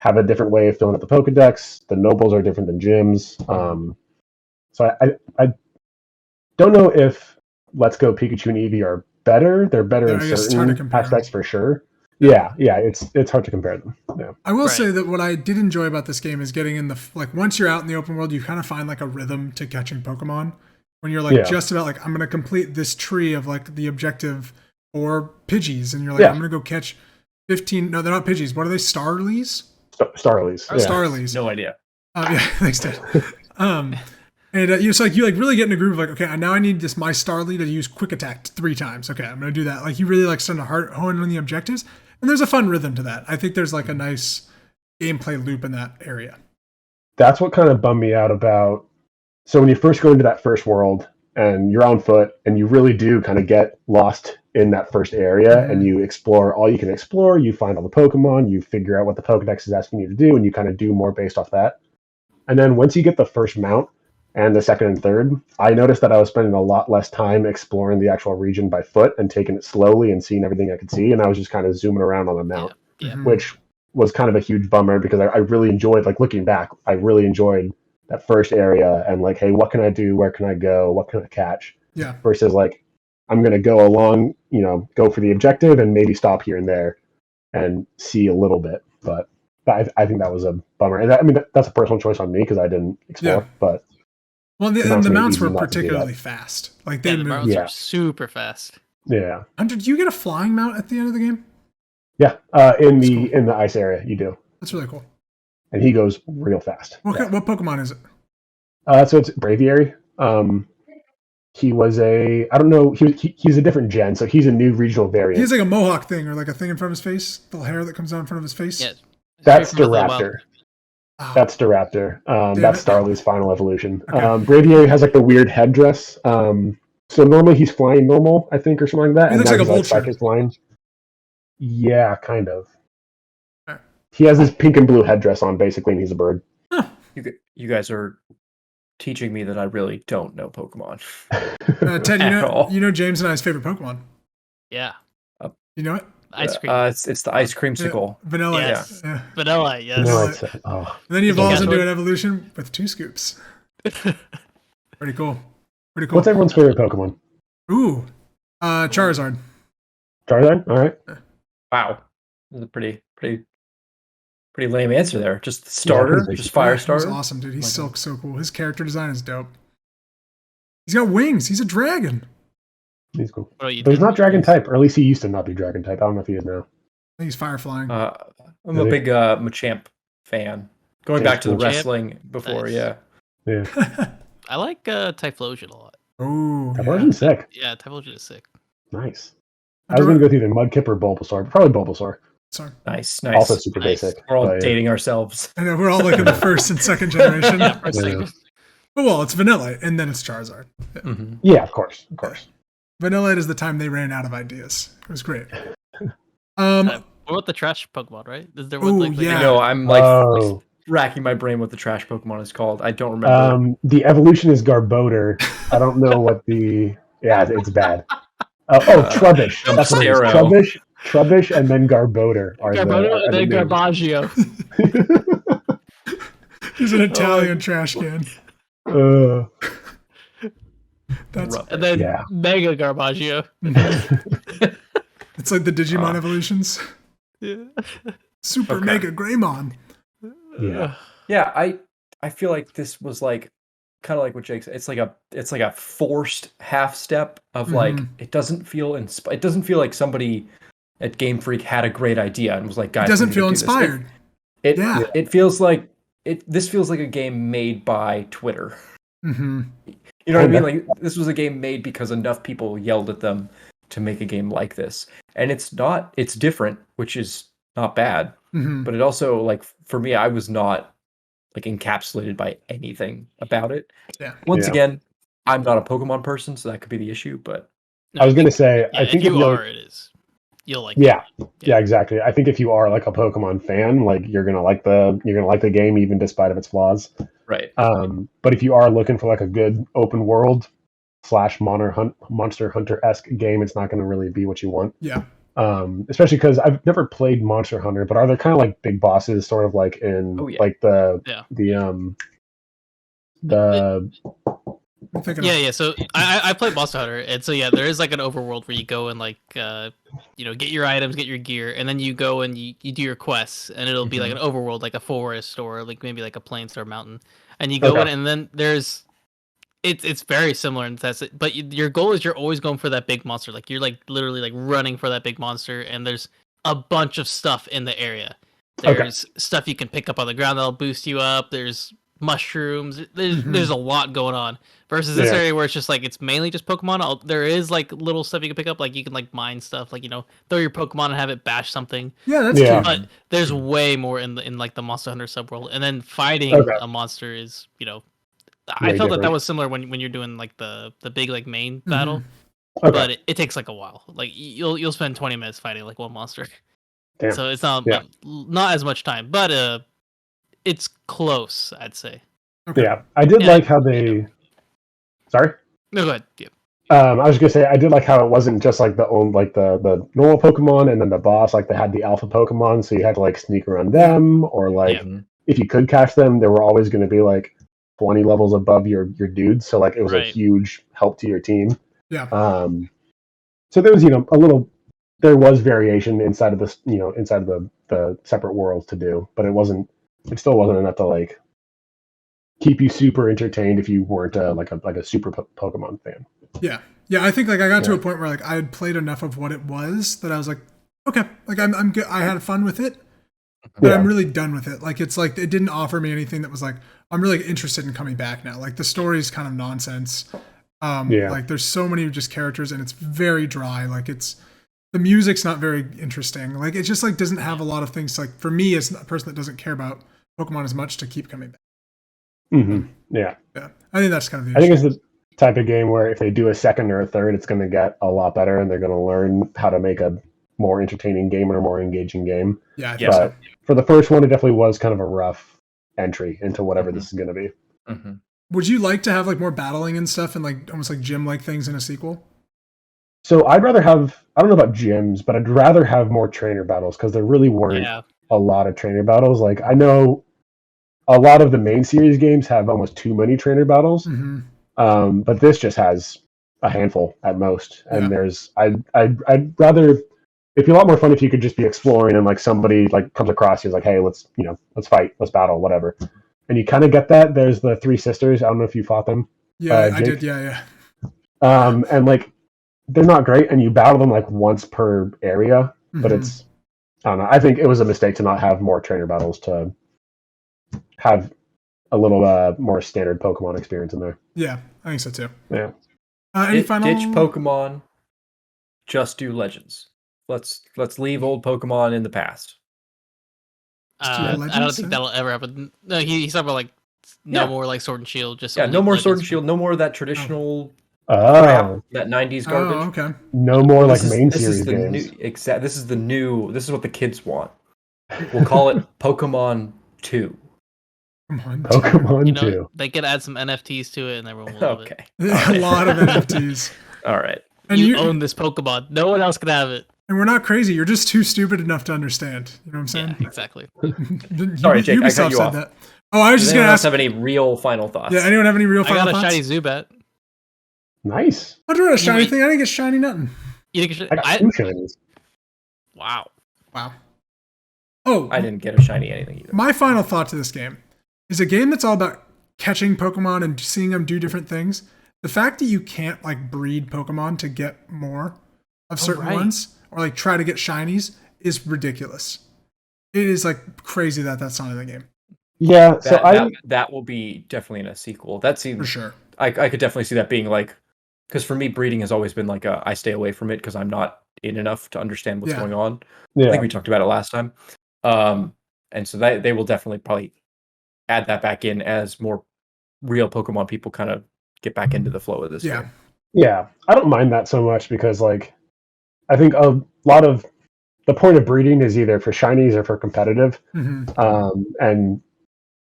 S2: have a different way of filling up the Pokedex. The nobles are different than gyms. So I don't know if Let's Go Pikachu and Eevee are better. They're better in certain aspects for sure. Yeah, it's hard to compare them. Yeah.
S1: I will say that what I did enjoy about this game is getting in once you're out in the open world, you kind of find like a rhythm to catching Pokemon. When you're like just about like I'm gonna complete this tree of like the objective or Pidgeys, and you're like I'm gonna go catch 15. No, they're not Pidgeys. What are they? Starlies.
S2: Starlies.
S1: Starlies.
S4: No idea.
S1: Yeah, thanks, Dad. And you really get in a groove of like, okay, now I need my Starly to use Quick Attack 3 times. Okay, I'm gonna do that. Like you really like starting to hone on the objectives, and there's a fun rhythm to that. I think there's like a nice gameplay loop in that area.
S2: That's what kind of bummed me out about. So when you first go into that first world and you're on foot and you really do kind of get lost in that first area and you explore all you can explore, you find all the Pokemon, you figure out what the Pokedex is asking you to do, and you kind of do more based off that. And then once you get the first mount and the second and third, I noticed that I was spending a lot less time exploring the actual region by foot and taking it slowly and seeing everything I could see. And I was just kind of zooming around on the mount, which was kind of a huge bummer because I really enjoyed, like looking back, I really enjoyed that first area and like, hey, what can I do? Where can I go? What can I catch?
S1: Yeah.
S2: Versus like, I'm going to go along, go for the objective and maybe stop here and there and see a little bit. But I think that was a bummer. And that's a personal choice on me because I didn't explore. But
S1: the mounts were particularly fast. Like they
S3: the
S1: moved.
S3: mounts are super fast.
S2: Yeah.
S1: Hunter, do you get a flying mount at the end of the game?
S2: Yeah. In the ice area, you do.
S1: That's really cool.
S2: And he goes real fast.
S1: What Pokemon is it?
S2: So it's Braviary. He was I don't know, he's a different gen, so he's a new regional variant.
S1: He has like a mohawk thing or like a thing in front of his face, the hair that comes out in front of his face.
S3: Yeah,
S2: that's Staraptor. That's Staraptor. That's Starly's final evolution. Okay. Braviary has like the weird headdress. So normally he's flying normal, I think, or something like that.
S1: He looks like a vulture.
S2: Flying. Yeah, kind of. He has this pink and blue headdress on, basically, and he's a bird.
S4: Huh. You guys are teaching me that I really don't know Pokemon.
S1: Ted, you know James and I's favorite Pokemon.
S3: Yeah.
S1: You know it?
S3: Ice cream.
S4: It's the ice creamsicle.
S1: Yeah. Vanilla.
S3: Yes.
S1: Yeah.
S3: Vanilla. Yes.
S2: Vanilla. Oh.
S1: And then he evolves into an evolution with 2 scoops. Pretty cool.
S2: What's everyone's favorite Pokemon?
S1: Ooh, Charizard.
S2: Charizard. All right.
S4: Wow. That's a pretty lame answer there. Just the starter, just fire starter.
S1: He's awesome, dude. He's so cool. His character design is dope. He's got wings. He's a dragon.
S2: He's cool. But he's not dragon type, or at least he used to not be dragon type. I don't know if he is now.
S1: I think he's fire flying.
S4: I'm a big Machamp fan. Going back to the wrestling before,
S1: nice.
S2: Yeah.
S3: I like Typhlosion a lot.
S1: Oh,
S2: Typhlosion's sick.
S3: Yeah, Typhlosion is sick.
S2: Nice. I was going to go through the Mudkip or Bulbasaur. Probably Bulbasaur.
S1: Sorry.
S4: Nice.
S2: Also super
S3: Nice.
S2: basic.
S4: We're all
S2: but,
S4: dating ourselves.
S1: I know we're all like in the first and second generation.
S3: Yeah, for a second.
S1: But well, it's Vanilla, and then it's Charizard.
S2: Yeah, of course.
S1: Vanilla is the time they ran out of ideas. It was great.
S3: What about the trash Pokemon, right? Is there one
S1: Ooh,
S3: like
S1: yeah.
S4: No, I'm like
S2: Oh.
S4: racking my brain what the trash Pokemon is called. I don't remember.
S2: The evolution is Garbodor. I don't know what the. Yeah, it's bad. Trubbish. That's what it is.
S4: Dumpstero.
S2: Trubbish, and then Garbodor are
S3: Garbodor and then
S2: names.
S3: Garbaggio.
S1: He's an Italian trash can. That's
S3: And then
S2: Yeah.
S3: Mega Garbaggio.
S1: It's like the Digimon evolutions.
S3: Yeah.
S1: Super
S4: Okay.
S1: Mega Greymon.
S2: Yeah.
S4: Yeah, I feel like this was like kind of like what Jake said. It's like a forced half step of like it doesn't feel like somebody at Game Freak had a great idea and was like, guys,
S1: It doesn't
S4: we need to
S1: feel
S4: do this.
S1: inspired. Yeah.
S4: It feels like this feels like a game made by Twitter.
S1: Mm-hmm.
S4: You know what I mean? Like this was a game made because enough people yelled at them to make a game like this. And it's different, which is not bad.
S1: Mm-hmm.
S4: But it also, like, for me, I was not like encapsulated by anything about it.
S1: Yeah.
S4: Once again, I'm not a Pokemon person, so that could be the issue, but
S2: I was going to say,
S3: Yeah,
S2: I think
S3: if you
S2: you're-
S3: are, it is. You'll like
S2: Yeah.
S3: it.
S2: Yeah, exactly. I think if you are like a Pokemon fan, like you're gonna like the game even despite of its flaws.
S4: right.
S2: But if you are looking for like a good open world / Monster Hunter-esque game, it's not going to really be what you want.
S1: Yeah.
S2: Especially because I've never played Monster Hunter, but are there kind of like big bosses, sort of like in like the
S1: I'm thinking
S3: Yeah. So I played Monster Hunter, and so yeah, there is like an overworld where you go and like get your items, get your gear, and then you go and you do your quests, and it'll be like an overworld, like a forest or like maybe like a plains or a mountain, and you go in, and then there's it's very similar in that, but your goal is you're always going for that big monster, like you're like literally like running for that big monster, and there's a bunch of stuff in the area. There's stuff you can pick up on the ground that'll boost you up. There's mushrooms. There's a lot going on. Versus this area where it's just like it's mainly just Pokemon. There is like little stuff you can pick up, like you can like mine stuff, like throw your Pokemon and have it bash something.
S1: Yeah, that's cute.
S3: But there's way more in like the Monster Hunter subworld, and then fighting a monster is I felt that was similar when you're doing like the big like main battle, but it takes like a while. Like you'll spend 20 minutes fighting like one monster.
S2: Damn.
S3: So it's not as much time, but it's close, I'd say.
S1: Okay.
S2: Yeah, I did like how they. Sorry.
S3: No, go ahead. Yeah.
S2: I was gonna say I did like how it wasn't just like the normal Pokemon and then the boss. Like they had the alpha Pokemon, so you had to like sneak around them, or like if you could catch them, there were always going to be like 20 levels above your dudes. So like it was a huge help to your team.
S1: Yeah.
S2: So there was there was variation inside of this inside of the separate worlds to do, but it still wasn't enough to like keep you super entertained if you weren't like a super Pokemon fan.
S1: Yeah. I think like I got to a point where like I had played enough of what it was that I was like, okay, like I'm good. I had fun with it, but I'm really done with it. Like it's like it didn't offer me anything that was like I'm really interested in coming back now. Like the story's kind of nonsense. Like there's so many just characters and it's very dry. Like the music's not very interesting. Like it just like doesn't have a lot of things. Like for me as a person that doesn't care about Pokemon as much to keep coming back.
S2: Yeah.
S1: I think that's kind of the
S2: issue. I think it's the type of game where if they do a second or a third, it's going to get a lot better and they're going to learn how to make a more entertaining game or a more engaging game.
S1: Yeah. I
S2: think so. For the first one, it definitely was kind of a rough entry into whatever this is going to be.
S1: Would you like to have like more battling and stuff and like almost like gym-like things in a sequel?
S2: So I'd rather have, I don't know about gyms, but I'd rather have more trainer battles because there really weren't a lot of trainer battles. Like I know a lot of the main series games have almost too many trainer battles, but this just has a handful at most. And I'd rather, it'd be a lot more fun if you could just be exploring and like somebody like comes across you, is like, hey, let's fight, let's battle, whatever. And you kind of get that. There's the three sisters. I don't know if you fought them.
S1: Yeah, I did. Yeah.
S2: And like they're not great, and you battle them like once per area, but it's, I don't know. I think it was a mistake to not have more trainer battles to have a little more standard Pokemon experience in there.
S1: Yeah, I think so too.
S2: Yeah.
S1: Any final...
S4: Ditch Pokemon, just do Legends. let's leave old Pokemon in the past.
S3: I don't
S1: Legends,
S3: think
S1: huh?
S3: that'll ever happen. No, he's talking about like no
S4: Yeah.
S3: more like Sword and Shield. Just
S4: Yeah,
S3: only
S4: no more Sword and
S3: Legends.
S4: Shield, no more of that traditional
S2: Oh,
S4: crap, that 90s garbage.
S1: Oh, okay.
S2: no more like
S4: This
S2: main
S4: is
S2: series
S4: the
S2: games.
S4: this is what the kids want. We'll call it Pokemon 2.
S1: Come on, dude.
S2: Pokemon
S3: You know,
S2: 2.
S3: they could add some NFTs to it, and everyone will love it.
S4: Okay.
S1: A lot of NFTs.
S4: All right.
S1: And
S3: You own this Pokemon. No one else can have it.
S1: and we're not crazy. You're just too stupid enough to understand. You know what I'm
S3: Yeah,
S1: saying?
S3: exactly.
S4: Sorry, Jake, I
S1: Ubisoft
S4: cut you
S1: said
S4: off.
S1: that. Oh, I was
S4: Does
S1: just gonna
S4: anyone else
S1: ask.
S4: have any real final thoughts?
S1: Yeah, anyone have any real
S3: I
S1: final
S3: got a
S1: thoughts?
S3: shiny Zubat.
S2: Nice.
S1: I drew a shiny
S3: Wait.
S1: thing. I didn't get shiny nothing.
S3: You think it should?
S2: I got 2 shinies.
S3: Wow.
S1: Wow. Oh,
S4: I didn't get a shiny anything either.
S1: my final thought to this game is a game that's all about catching Pokemon and seeing them do different things. The fact that you can't like breed Pokemon to get more of certain
S3: right.
S1: ones or like try to get shinies is ridiculous. It is like crazy that that's not in the game
S2: Yeah, so
S4: that will be definitely in a sequel. That seems
S1: for sure.
S4: I could definitely see that being like, because for me breeding has always been like I stay away from it because I'm not in enough to understand what's
S1: Yeah.
S4: going on.
S2: yeah.
S4: I think we talked about it last time. And so they will definitely probably add that back in as more real Pokemon people kind of get back into the flow of this
S1: Yeah.
S4: game.
S2: Yeah, I don't mind that so much because, like, I think a lot of the point of breeding is either for shinies or for competitive, and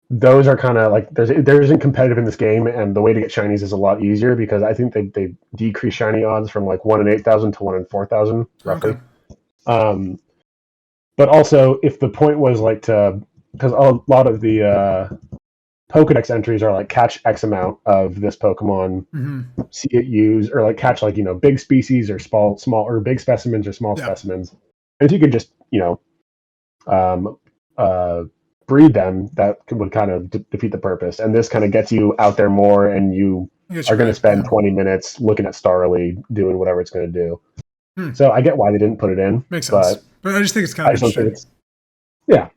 S2: those are kind of like there isn't competitive in this game, and the way to get shinies is a lot easier because I think they decrease shiny odds from like 1 in 8,000 to 1 in 4,000 roughly.
S1: Okay.
S2: But also, if the point was like because a lot of the Pokedex entries are like catch X amount of this Pokemon, see it use, or like catch like big species or small or big specimens or small specimens. And if you could just breed them, that would kind of defeat the purpose. And this kind of gets you out there more, and you are going to spend 20 minutes looking at Starly doing whatever it's going to do. So I get why they didn't put it in.
S1: Makes sense. But I just think it's kind of interesting.
S2: Yeah.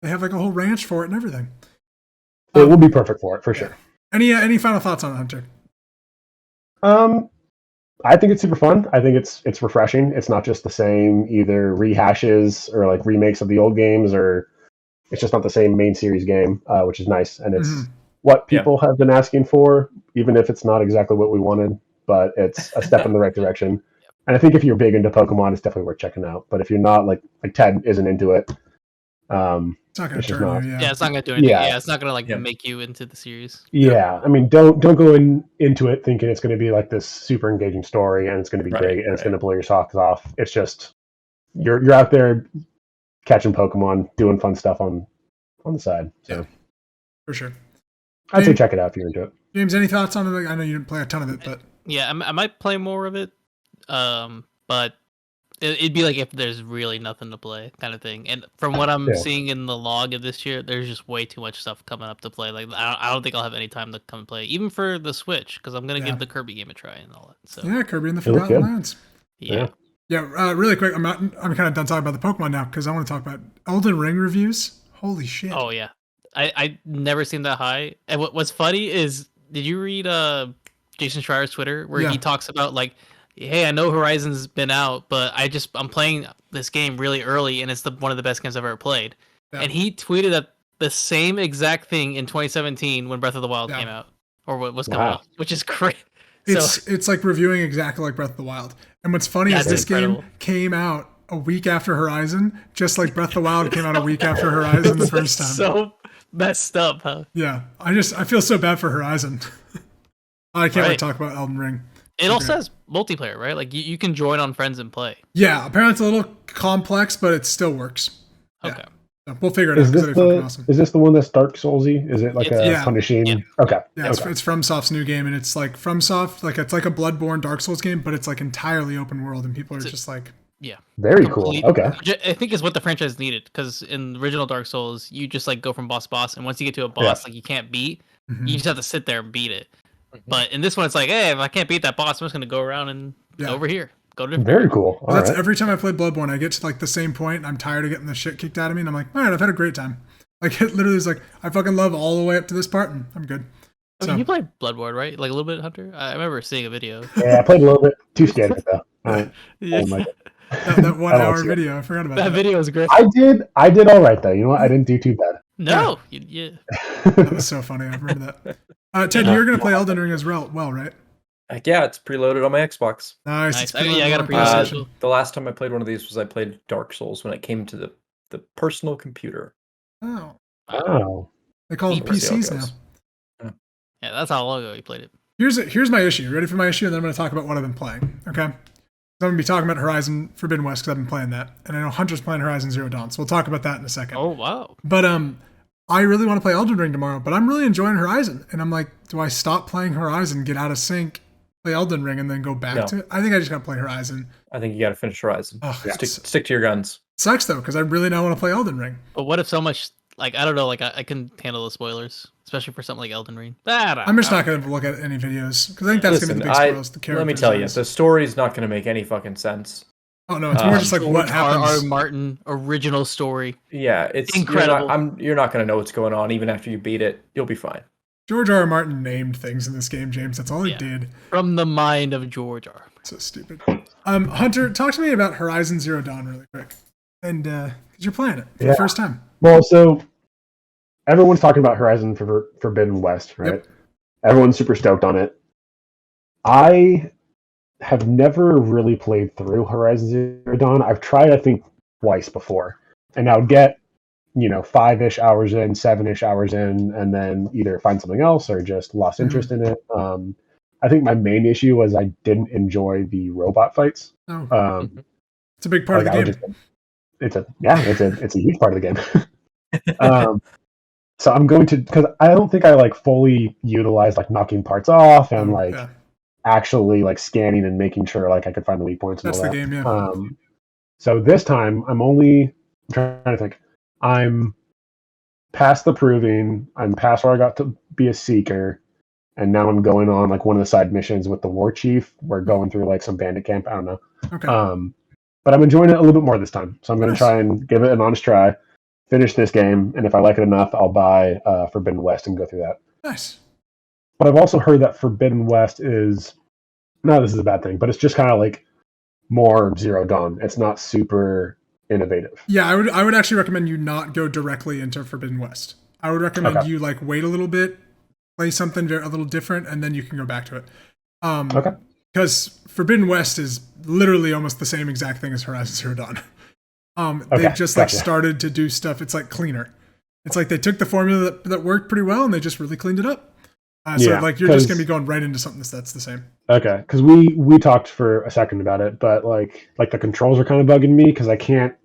S1: They have like a whole ranch for it and everything.
S2: It will be perfect for it, for sure.
S1: Any final thoughts on Hunter?
S2: I think it's super fun. I think it's refreshing. It's not just the same either rehashes or like remakes of the old games, or it's just not the same main series game, which is nice. And it's what people have been asking for, even if it's not exactly what we wanted, but it's a step in the right direction. And I think if you're big into Pokemon, it's definitely worth checking out. But if you're not, like Ted isn't into it,
S1: it's not going to turn you.
S3: Yeah, it's not going to do anything.
S2: Yeah.
S3: Yeah, it's not going to make you into the series.
S2: Yeah, I mean, don't go into it thinking it's going to be like this super engaging story and it's going to be great and it's going to blow your socks off. It's just you're out there catching Pokemon, doing fun stuff on the side. So
S1: for sure,
S2: I'd say check it out if you're into it.
S1: James, any thoughts on it? I know you didn't play a ton of it, but
S3: yeah, I might play more of it. But it'd be like if there's really nothing to play, kind of thing. And from what I'm seeing in the log of this year, there's just way too much stuff coming up to play. Like I don't think I'll have any time to come and play, even for the Switch, because I'm gonna give the Kirby game a try and all that. So
S1: yeah, Kirby and the Forgotten Lands.
S3: Yeah.
S1: Really quick, I'm kind of done talking about the Pokemon now because I want to talk about Elden Ring reviews. Holy shit!
S3: Oh yeah, I never seen that high. And what's funny is, did you read Jason Schreier's Twitter where he talks about like, hey, I know Horizon's been out, but I'm playing this game really early, and it's one of the best games I've ever played. Yeah. And he tweeted at the same exact thing in 2017 when Breath of the Wild came out, or what was coming out, which is great.
S1: It's like reviewing exactly like Breath of the Wild. And what's funny is this game came out a week after Horizon, just like Breath of the Wild came out a week after Horizon the first time.
S3: So messed up, huh?
S1: Yeah, I feel so bad for Horizon. I can't wait to talk about Elden Ring.
S3: It also has multiplayer, right? Like you can join on friends and play.
S1: Yeah, apparently it's a little complex, but it still works.
S3: Okay.
S1: So we'll figure it out.
S2: Is this the one that's Dark Soulsy? Is it like punishing?
S3: Yeah.
S2: Okay.
S1: Yeah, it's FromSoft's new game, and it's like FromSoft, like it's like a Bloodborne Dark Souls game, but it's like entirely open world, and people are just like,
S2: very cool. Okay.
S3: Which I think is what the franchise needed, because in the original Dark Souls, you just like go from boss to boss, and once you get to a boss like you can't beat, you just have to sit there and beat it. But in this one, it's like, hey, if I can't beat that boss, I'm just gonna go around and over here. Go to
S2: very cool.
S1: That's every time I play Bloodborne, I get to like the same point, and I'm tired of getting the shit kicked out of me, and I'm like, all right, I've had a great time. Like it literally is like I fucking love all the way up to this part, and I'm good.
S3: I mean, you played Bloodborne, right? Like a little bit, Hunter. I remember seeing a video.
S2: Yeah, I played a little bit. Too scared of it though.
S1: That 1
S2: I don't
S1: hour
S2: see it.
S1: video. I forgot about
S3: That
S1: that.
S3: video is great.
S2: I did all right though. You know what? I didn't do too bad.
S3: No, yeah.
S1: That was so funny. I remember that. Ted, you're gonna play Elden Ring as well, right?
S4: Yeah, it's preloaded on my Xbox.
S1: Nice.
S3: Nice.
S1: It's
S3: I mean, I gotta
S1: preloaded on
S3: pre-order
S1: PlayStation.
S3: it.
S4: The last time I played one of these was I played Dark Souls when it came to the personal computer.
S1: Oh,
S2: Oh,
S1: they call them
S4: We'll see how it
S1: PCs now.
S4: goes.
S3: Yeah, that's how long ago you played it.
S1: Here's my issue. Ready for my issue? And then I'm going to talk about what I've been playing. Okay. So I'm going to be talking about Horizon Forbidden West because I've been playing that, and I know Hunter's playing Horizon Zero Dawn. So we'll talk about that in a second.
S3: Oh wow.
S1: But I really want to play Elden Ring tomorrow, but I'm really enjoying Horizon, and I'm like, do I stop playing Horizon, get out of sync, play Elden Ring, and then go back to it? I think I just got to play Horizon.
S4: I think you got to finish Horizon.
S1: Oh,
S4: Stick to your guns.
S1: Sucks though because I really now want to play Elden Ring.
S3: But what if so much? Like I don't know. Like I can handle the spoilers, especially for something like Elden Ring.
S1: I'm just not going to look at any videos because I think that's going to be the big spoils. The characters.
S4: Let me tell you, the story's not going to make any fucking sense.
S1: Oh no, it's more just like what happens.
S3: R. Martin original story.
S4: Yeah, it's
S3: incredible.
S4: You're not going to know what's going on even after you beat it. You'll be fine.
S1: George R. R. Martin named things in this game, James. That's all he did.
S3: From the mind of George R.
S1: So stupid. Hunter, talk to me about Horizon Zero Dawn really quick. And because you're playing it for the first time.
S2: Well, so everyone's talking about Horizon Forbidden West, right?
S1: Yep.
S2: Everyone's super stoked on it. I have never really played through Horizon Zero Dawn. I've tried, I think, twice before. And I would get, 5-ish hours in, 7-ish hours in, and then either find something else or just lost interest in it. I think my main issue was I didn't enjoy the robot fights.
S1: Oh. It's a big part of the game.
S2: It's a huge part of the game. So I'm going to, because I don't think I fully utilized knocking parts off and actually scanning and making sure I could find the weak points.
S1: That's
S2: and all
S1: the
S2: that.
S1: game, yeah.
S2: So this time I'm trying to think. I'm past the proving. I'm past where I got to be a seeker, and now I'm going on one of the side missions with the war chief. We're going through some bandit camp. I don't know.
S1: Okay.
S2: But I'm enjoying it a little bit more this time. So I'm going to try and give it an honest try. Finish this game, and if I like it enough, I'll buy Forbidden West and go through that.
S1: Nice.
S2: But I've also heard that Forbidden West is, no, this is a bad thing, but it's just kind of more Zero Dawn. It's not super innovative.
S1: Yeah, I would actually recommend you not go directly into Forbidden West. I would recommend you wait a little bit, play something a little different, and then you can go back to it.
S2: Okay.
S1: Because Forbidden West is literally almost the same exact thing as Horizon Zero Dawn. They've just started to do stuff. It's cleaner. It's they took the formula that worked pretty well and they just really cleaned it up. So you're just gonna be going right into something that's the same.
S2: Okay, because we talked for a second about it, but the controls are kind of bugging me because I can't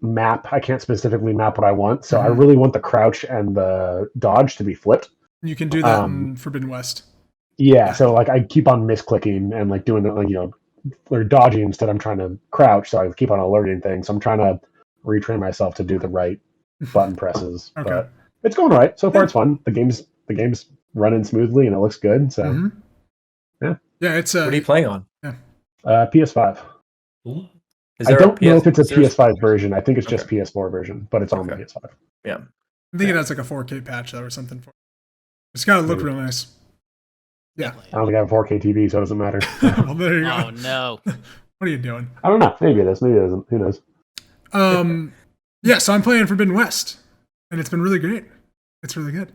S2: specifically map what I want. So I really want the crouch and the dodge to be flipped.
S1: You can do that in Forbidden West.
S2: Yeah, so I keep on misclicking and doing the or dodging instead. I'm trying to crouch, so I keep on alerting things. So I'm trying to retrain myself to do the right button presses.
S1: Okay.
S2: But it's going all right. So far it's fun. The game's running smoothly and it looks good. So yeah.
S1: It's
S2: what
S4: are you playing on?
S1: Yeah.
S2: PS5. I don't know if it's a PS5 version. I think it's just PS4 version, but it's on the PS5.
S4: Yeah.
S1: I think it has a 4K patch though or something for it. It's gotta look real nice. Yeah.
S2: I don't think I have a 4K TV, so it doesn't matter.
S1: Well, there you go.
S3: Oh no.
S1: What are you doing?
S2: I don't know. Maybe it is. Maybe it isn't. Who knows?
S1: Yeah, so I'm playing Forbidden West, and it's been really great. It's really good.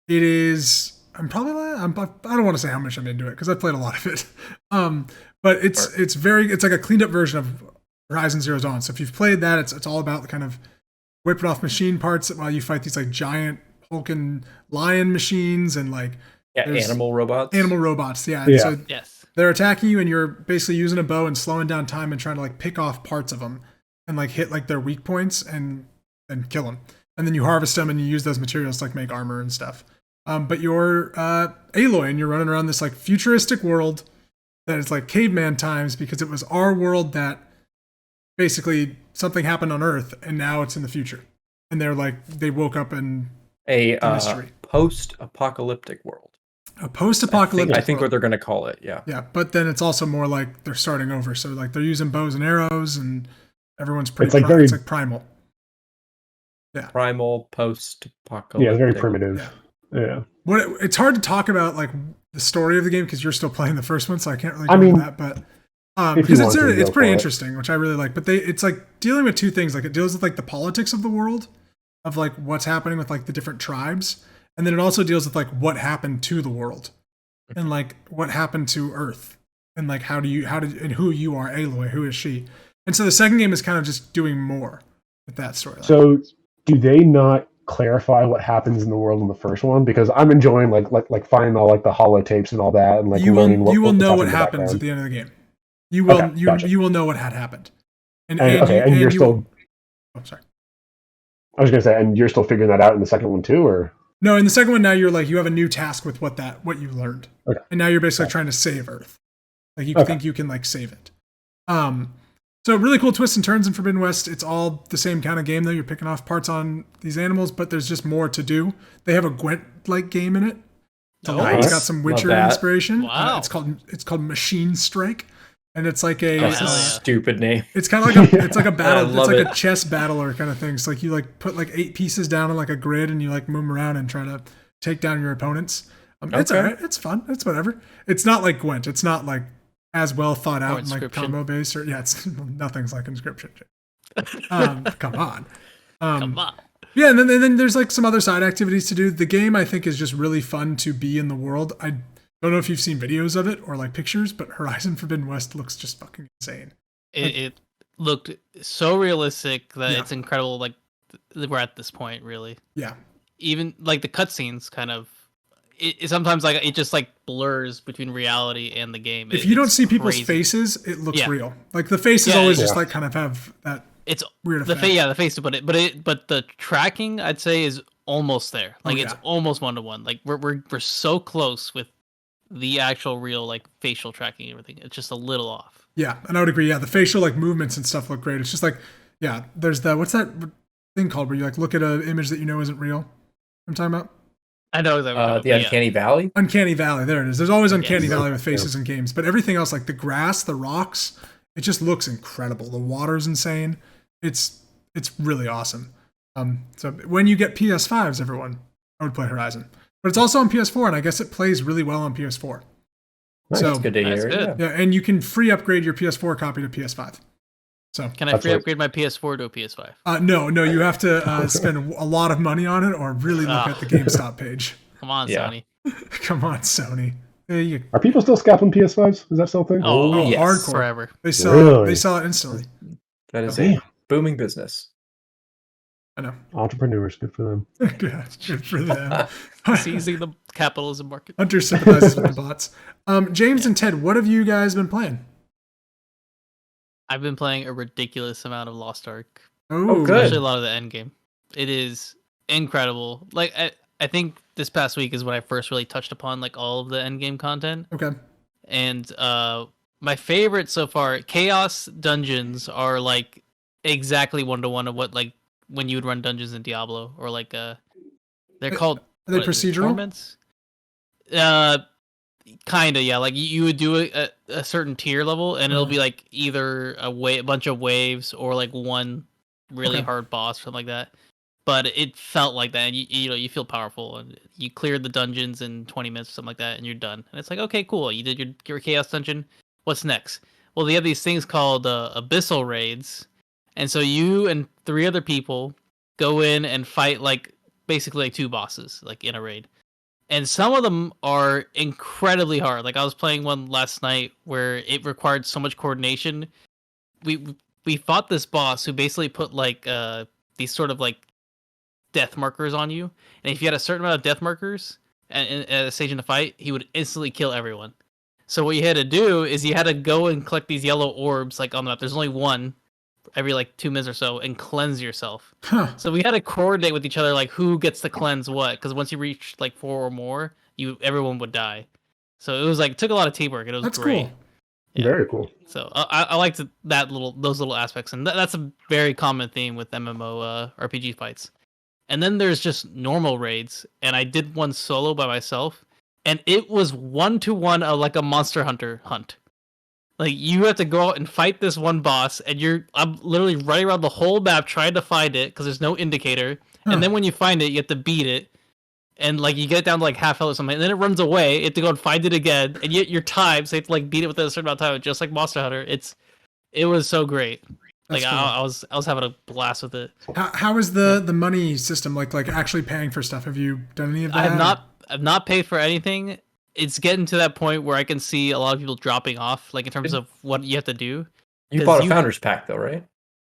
S1: It is. I don't want to say how much I'm into it because I've played a lot of it. But it's like a cleaned up version of Horizon Zero Dawn. So if you've played that, it's all about the kind of whipping off machine parts while you fight these giant hulking lion machines and
S4: animal robots.
S1: Animal robots, yeah.
S2: Yeah.
S1: So
S3: Yes.
S1: they're attacking you, and you're basically using a bow and slowing down time and trying to pick off parts of them and hit their weak points and kill them. And then you harvest them and you use those materials to make armor and stuff. But you're Aloy, and you're running around this futuristic world that is caveman times because it was our world that basically something happened on Earth and now it's in the future. And they're they woke up in
S4: a
S1: mystery.
S4: Post-apocalyptic world.
S1: A post-apocalyptic
S4: I think
S1: world.
S4: what they're going to call it, yeah.
S1: Yeah, but then it's also more they're starting over. So they're using bows and arrows, and everyone's pretty. It's primal. Yeah.
S4: Primal, post-apocalyptic.
S2: Yeah, very primitive. Yeah.
S1: It's hard to talk about the story of the game because you're still playing the first one, so I can't really go into that. But Because
S2: want to,
S1: it's
S2: go
S1: pretty
S2: for it.
S1: interesting, which I really like. But it's like dealing with two things. Like it deals with like the politics of the world, of like what's happening with like the different tribes, and then it also deals with like what happened to the world, and like what happened to Earth, and like and who you are, Aloy, who is she. And so the second game is kind of just doing more with that storyline.
S2: So do they not clarify what happens in the world in the first one? Because I'm enjoying like finding all like the holotapes and all that, and like
S1: you
S2: learning
S1: will
S2: what's
S1: know what
S2: happening in the
S1: happens
S2: background.
S1: at the end of the game. You will
S2: Okay, gotcha.
S1: you will know what had happened. And
S2: you're still.
S1: Oh, sorry.
S2: I was gonna say, and you're still figuring that out in the second one too, or
S1: No, in the second one now you have a new task with what you learned.
S2: Okay.
S1: And now you're basically trying to save Earth. Like you think you can like save it. So really cool twists and turns in Forbidden West. It's all the same kind of game though. You're picking off parts on these animals, but there's just more to do. They have a Gwent-like game in it.
S3: Nice.
S1: It's got some Witcher
S4: Love that.
S1: inspiration.
S3: Wow.
S1: It's called Machine Strike. And it's like a
S4: That's a
S3: hell yeah.
S4: stupid name.
S1: it's kind of like it's like a battle.
S4: I
S1: It's
S4: love
S1: like
S4: it.
S1: a chess battler kind of thing. So like you like put like 8 pieces down on like a grid and you like move 'em around and try to take down your opponents. It's
S4: Okay.
S1: alright. It's fun. It's whatever. It's not like Gwent. It's not like as well thought out and like
S3: Inscription.
S1: combo based or it's nothing's like Inscription. Come on.
S3: Come on.
S1: Yeah, and then there's like some other side activities to do. The game I think is just really fun to be in the world. I don't know if you've seen videos of it or like pictures, but Horizon Forbidden West looks just fucking insane.
S3: It looked so realistic that
S1: Yeah.
S3: it's incredible. Like we're at this point, really.
S1: Yeah.
S3: Even like the cutscenes, kind of. It sometimes like it just like blurs between reality and the game.
S1: If you don't
S3: It's
S1: see people's
S3: crazy.
S1: faces, it looks
S3: Yeah.
S1: real. Like the faces
S3: Yeah,
S1: always
S3: yeah.
S1: just like kind of have that
S3: It's
S1: weird
S3: the
S1: effect.
S3: the face to put it, but the tracking I'd say is almost there. Like
S1: Oh,
S3: it's
S1: yeah.
S3: almost 1-to-1. Like we're so close with the actual real like facial tracking and everything. It's just a little off.
S1: Yeah, and I would agree. Yeah, the facial like movements and stuff look great. It's just like, yeah, there's the what's that thing called where you like look at an image that you know isn't real? I'm talking about
S3: I know exactly.
S4: The Uncanny Valley.
S1: Uncanny Valley. There it is. There's always Uncanny
S3: Yes.
S1: Valley with faces in games, but everything else like the grass, the rocks, it just looks incredible. The water's insane. It's really awesome. So when you get PS5s, everyone, I would play Horizon. But it's also on PS4, and I guess it plays really well on PS4.
S2: Nice.
S1: So
S4: That's good to
S3: That's
S4: hear.
S3: good.
S4: Yeah.
S1: yeah, and you can free upgrade your PS4 copy to PS5. So
S3: Can I
S2: That's
S3: free
S2: right.
S3: upgrade my PS4 to a PS5?
S1: no, you have to spend a lot of money on it, or really look at the GameStop page.
S3: Come on,
S4: Yeah.
S3: Sony.
S1: Come on, Sony. You,
S2: are people still scalping PS5s? Is that still a thing?
S3: Oh,
S4: yes.
S1: hardcore.
S3: Forever.
S1: They sell
S2: Really?
S1: they sell it instantly.
S4: That is
S2: Damn.
S4: a booming business.
S1: I know.
S2: Entrepreneurs, good for them.
S1: Yeah, good for them.
S3: Seizing the capitalism market.
S1: Hunter sympathizes with the bots. James and Ted, what have you guys been playing?
S3: I've been playing a ridiculous amount of Lost Ark.
S1: Oh,
S4: good.
S3: Especially a lot of the end game. It is incredible. Like I think this past week is when I first really touched upon like all of the end game content.
S1: Okay.
S3: And my favorite so far, Chaos dungeons are like exactly 1-to-1 of what like when you would run dungeons in Diablo or like they're called
S1: Are they
S3: what is it,
S1: procedural?
S3: torments? Kinda, yeah. Like you would do a certain tier level, and it'll be like either a bunch of waves, or like one really
S1: Okay.
S3: hard boss, something like that. But it felt like that, and you know you feel powerful, and you cleared the dungeons in 20 minutes, or something like that, and you're done. And it's like, okay, cool, you did your chaos dungeon. What's next? Well, they have these things called abyssal raids, and so you and 3 other people go in and fight like basically like 2 bosses, like in a raid. And some of them are incredibly hard. Like I was playing one last night where it required so much coordination. We fought this boss who basically put like these sort of like death markers on you, and if you had a certain amount of death markers at a stage in the fight, he would instantly kill everyone. So what you had to do is you had to go and collect these yellow orbs like on the map. There's only one every like 2 minutes or so, and cleanse yourself.
S1: Huh.
S3: So we had to coordinate with each other, like who gets to cleanse what, because once you reach like 4 or more, everyone would die. So it was like took a lot of teamwork, and it was
S1: That's
S3: great.
S1: cool.
S3: Yeah.
S2: Very cool.
S3: So I liked those little aspects, and that's a very common theme with MMO RPG fights. And then there's just normal raids, and I did one solo by myself, and it was 1-to-1 like a Monster Hunter hunt. Like you have to go out and fight this one boss, and I'm literally running around the whole map trying to find it because there's no indicator.
S1: Huh.
S3: And then when you find it, you have to beat it. and like you get down to like half health or something, and then it runs away. You have to go and find it again, and yet your time, so you have to like beat it within a certain amount of time, just like Monster Hunter. It was so great.
S1: That's
S3: Like
S1: cool.
S3: I was having a blast with it.
S1: How is the money system like actually paying for stuff? Have you done any of that?
S3: I've not paid for anything. It's getting to that point where I can see a lot of people dropping off, like in terms of what you have to do.
S4: You bought a founder's pack though, right?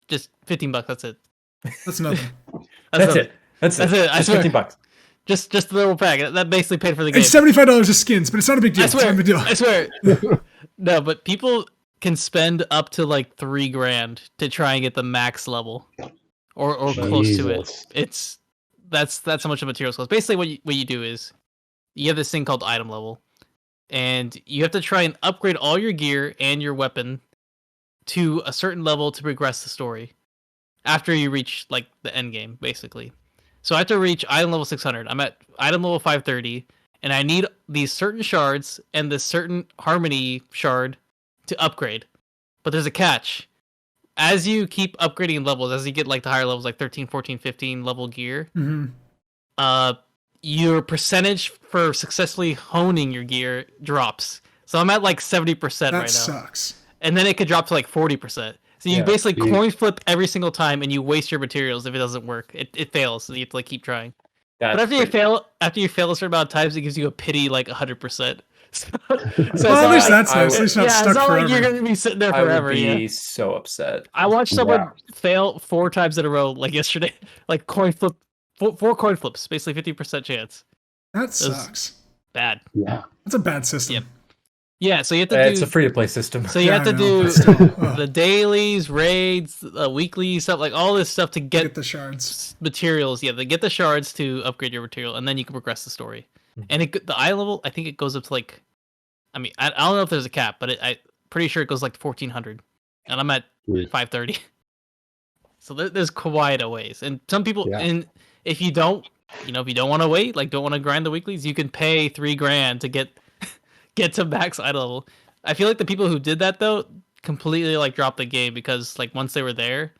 S3: Just $15. That's it.
S1: That's nothing.
S4: That's it. That's it.
S3: I
S4: Just
S3: swear.
S4: $15.
S3: Just the little pack. That basically paid for the game.
S1: It's $75 of skins, but it's not a big deal.
S3: I swear.
S1: It's not a big deal.
S3: I swear. No, but people can spend up to like $3,000 to try and get the max level, or close to it.
S2: Jesus.
S3: That's how much the materials cost. Basically, what you do is you have this thing called item level, and you have to try and upgrade all your gear and your weapon to a certain level to progress the story. After you reach like the end game, basically. So I have to reach item level 600. I'm at item level 530, and I need these certain shards and this certain harmony shard to upgrade. But there's a catch. As you keep upgrading levels, as you get like the higher levels, like 13, 14, 15 level gear, your percentage for successfully honing your gear drops. So I'm at like 70% right now.
S1: That sucks.
S3: And then it could drop to like 40%. So you basically coin flip every single time, and you waste your materials if it doesn't work. It fails, so you have to like keep trying. But after you fail a certain amount of times, it gives you a pity like 100%. So
S1: well, at least that's nice. At least not stuck
S3: it's not
S1: forever.
S3: like you're gonna be sitting there forever.
S4: I would be so upset.
S3: I watched someone fail 4 times in a row, like yesterday. Like coin flip, 4 coin flips, basically 50% chance.
S1: That sucks.
S3: Bad.
S2: Yeah,
S1: that's a bad system.
S3: Yep. Yeah, so you have to do.
S4: It's a free to play system.
S3: So you have to do the dailies, raids, weekly stuff, like all this stuff to get
S1: the shards,
S3: materials. Yeah, to get the shards to upgrade your material, and then you can progress the story. And the eye level, I think it goes up to like, I mean, I don't know if there's a cap, but I'm pretty sure it goes like 1400, and I'm at 530. So there's quite a ways, and some people, and if you don't want to wait, like don't want to grind the weeklies, you can pay $3,000 to get to max eye level. I feel like the people who did that though completely like dropped the game, because like once they were there,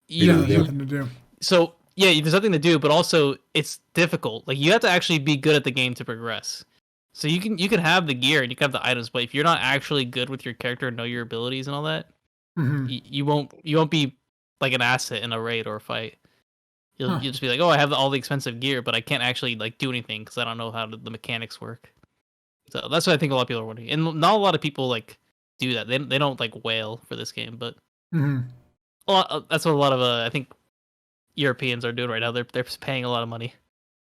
S1: there's nothing to do.
S3: So yeah, there's nothing to do, but also it's difficult. Like you have to actually be good at the game to progress. So you can have the gear and you can have the items, but if you're not actually good with your character and know your abilities and all that, you won't be like an asset in a raid or a fight. You'll just be like, oh, I have all the expensive gear, but I can't actually like do anything because I don't know how the mechanics work. So that's what I think a lot of people are wondering, and not a lot of people like do that. They don't like wail for this game, but that's what a lot of I think Europeans are doing right now. They're paying a lot of money.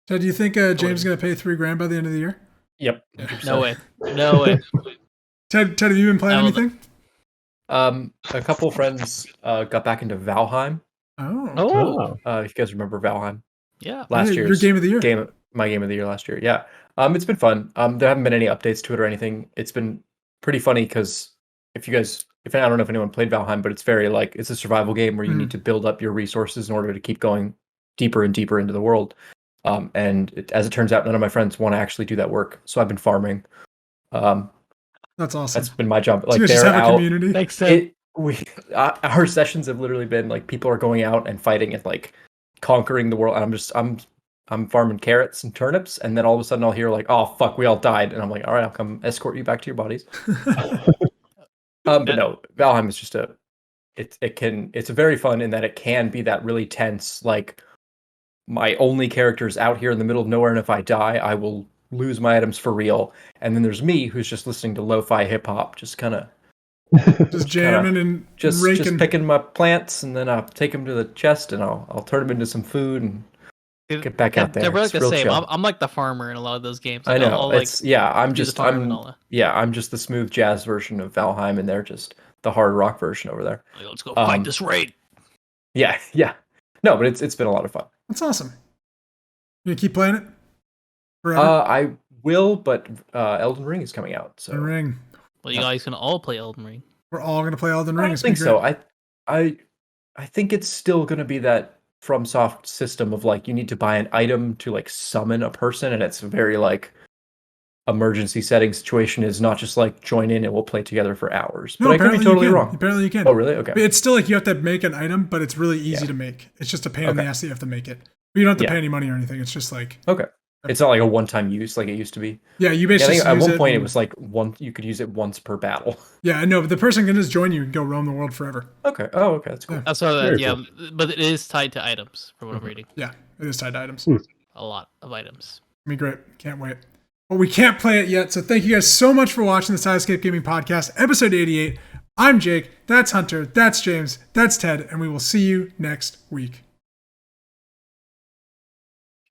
S1: So do you think James is going to pay $3,000 by the end of the year?
S4: Yep.
S3: No way. No way.
S1: Ted, have you been playing anything?
S4: A couple friends got back into Valheim.
S1: Oh.
S4: If you guys remember Valheim.
S3: Yeah.
S4: Last year's
S1: your game of the year.
S4: My game of the year last year. Yeah. It's been fun. There haven't been any updates to it or anything. It's been pretty funny because I don't know if anyone played Valheim, but it's very like it's a survival game where you need to build up your resources in order to keep going deeper and deeper into the world. As it turns out, none of my friends want to actually do that work, so I've been farming.
S1: That's awesome.
S4: That's been my job. Like
S1: so
S4: they're
S1: have a
S4: out.
S1: Community.
S3: Makes sense.
S4: Our sessions have literally been like people are going out and fighting and like conquering the world. And I'm farming carrots and turnips, and then all of a sudden I'll hear like, "Oh fuck, we all died," and I'm like, "All right, I'll come escort you back to your bodies." But no, Valheim is just it's very fun in that it can be that really tense, like my only character's out here in the middle of nowhere, and if I die, I will lose my items for real. And then there's me who's just listening to lo-fi hip hop, just kind of
S1: just jamming and
S4: just picking my plants, and then I'll take them to the chest and I'll turn them into some food and get back out there.
S3: They're like
S4: it's
S3: the same.
S4: chill.
S3: I'm like the farmer in a lot of those games.
S4: I know. I'm just the smooth jazz version of Valheim, and they're just the hard rock version over there.
S3: Like, let's go fight this raid.
S4: Yeah. No, but it's been a lot of fun.
S1: That's awesome. You gonna keep playing it forever?
S4: I will, but Elden Ring is coming out. So
S1: Elden Ring.
S3: Well, you guys can all play Elden Ring.
S1: We're all gonna play Elden Ring.
S4: I don't think so. I think it's still gonna be that FromSoft system of like you need to buy an item to like summon a person, and it's very like emergency setting situation is not just like join in and we'll play together for hours.
S1: No,
S4: but I could be totally wrong.
S1: Apparently you can.
S4: Oh really? Okay.
S1: But it's still like you have to make an item, but it's really easy to make. It's just a pain in the ass that you have to make it. But you don't have to pay any money or anything. It's just like
S4: okay. It's not like a one-time use like it used to be.
S1: Yeah, you
S4: Yeah, I
S1: basically
S4: think at
S1: use
S4: one
S1: it
S4: point it
S1: and-
S4: was like you could use it once per battle.
S1: Yeah, I know, but the person can just join you and go roam the world forever.
S4: Okay. Oh, okay. That's cool.
S1: Yeah.
S3: That's what,
S2: Very
S3: yeah,
S2: cool.
S3: but it is tied to items from what I'm reading.
S1: Yeah, it is tied to items.
S3: A lot of items.
S1: I mean, great. Can't wait. Well, we can't play it yet, so thank you guys so much for watching the Sidescape Gaming Podcast, episode 88. I'm Jake. That's Hunter. That's James. That's Ted. And we will see you next week.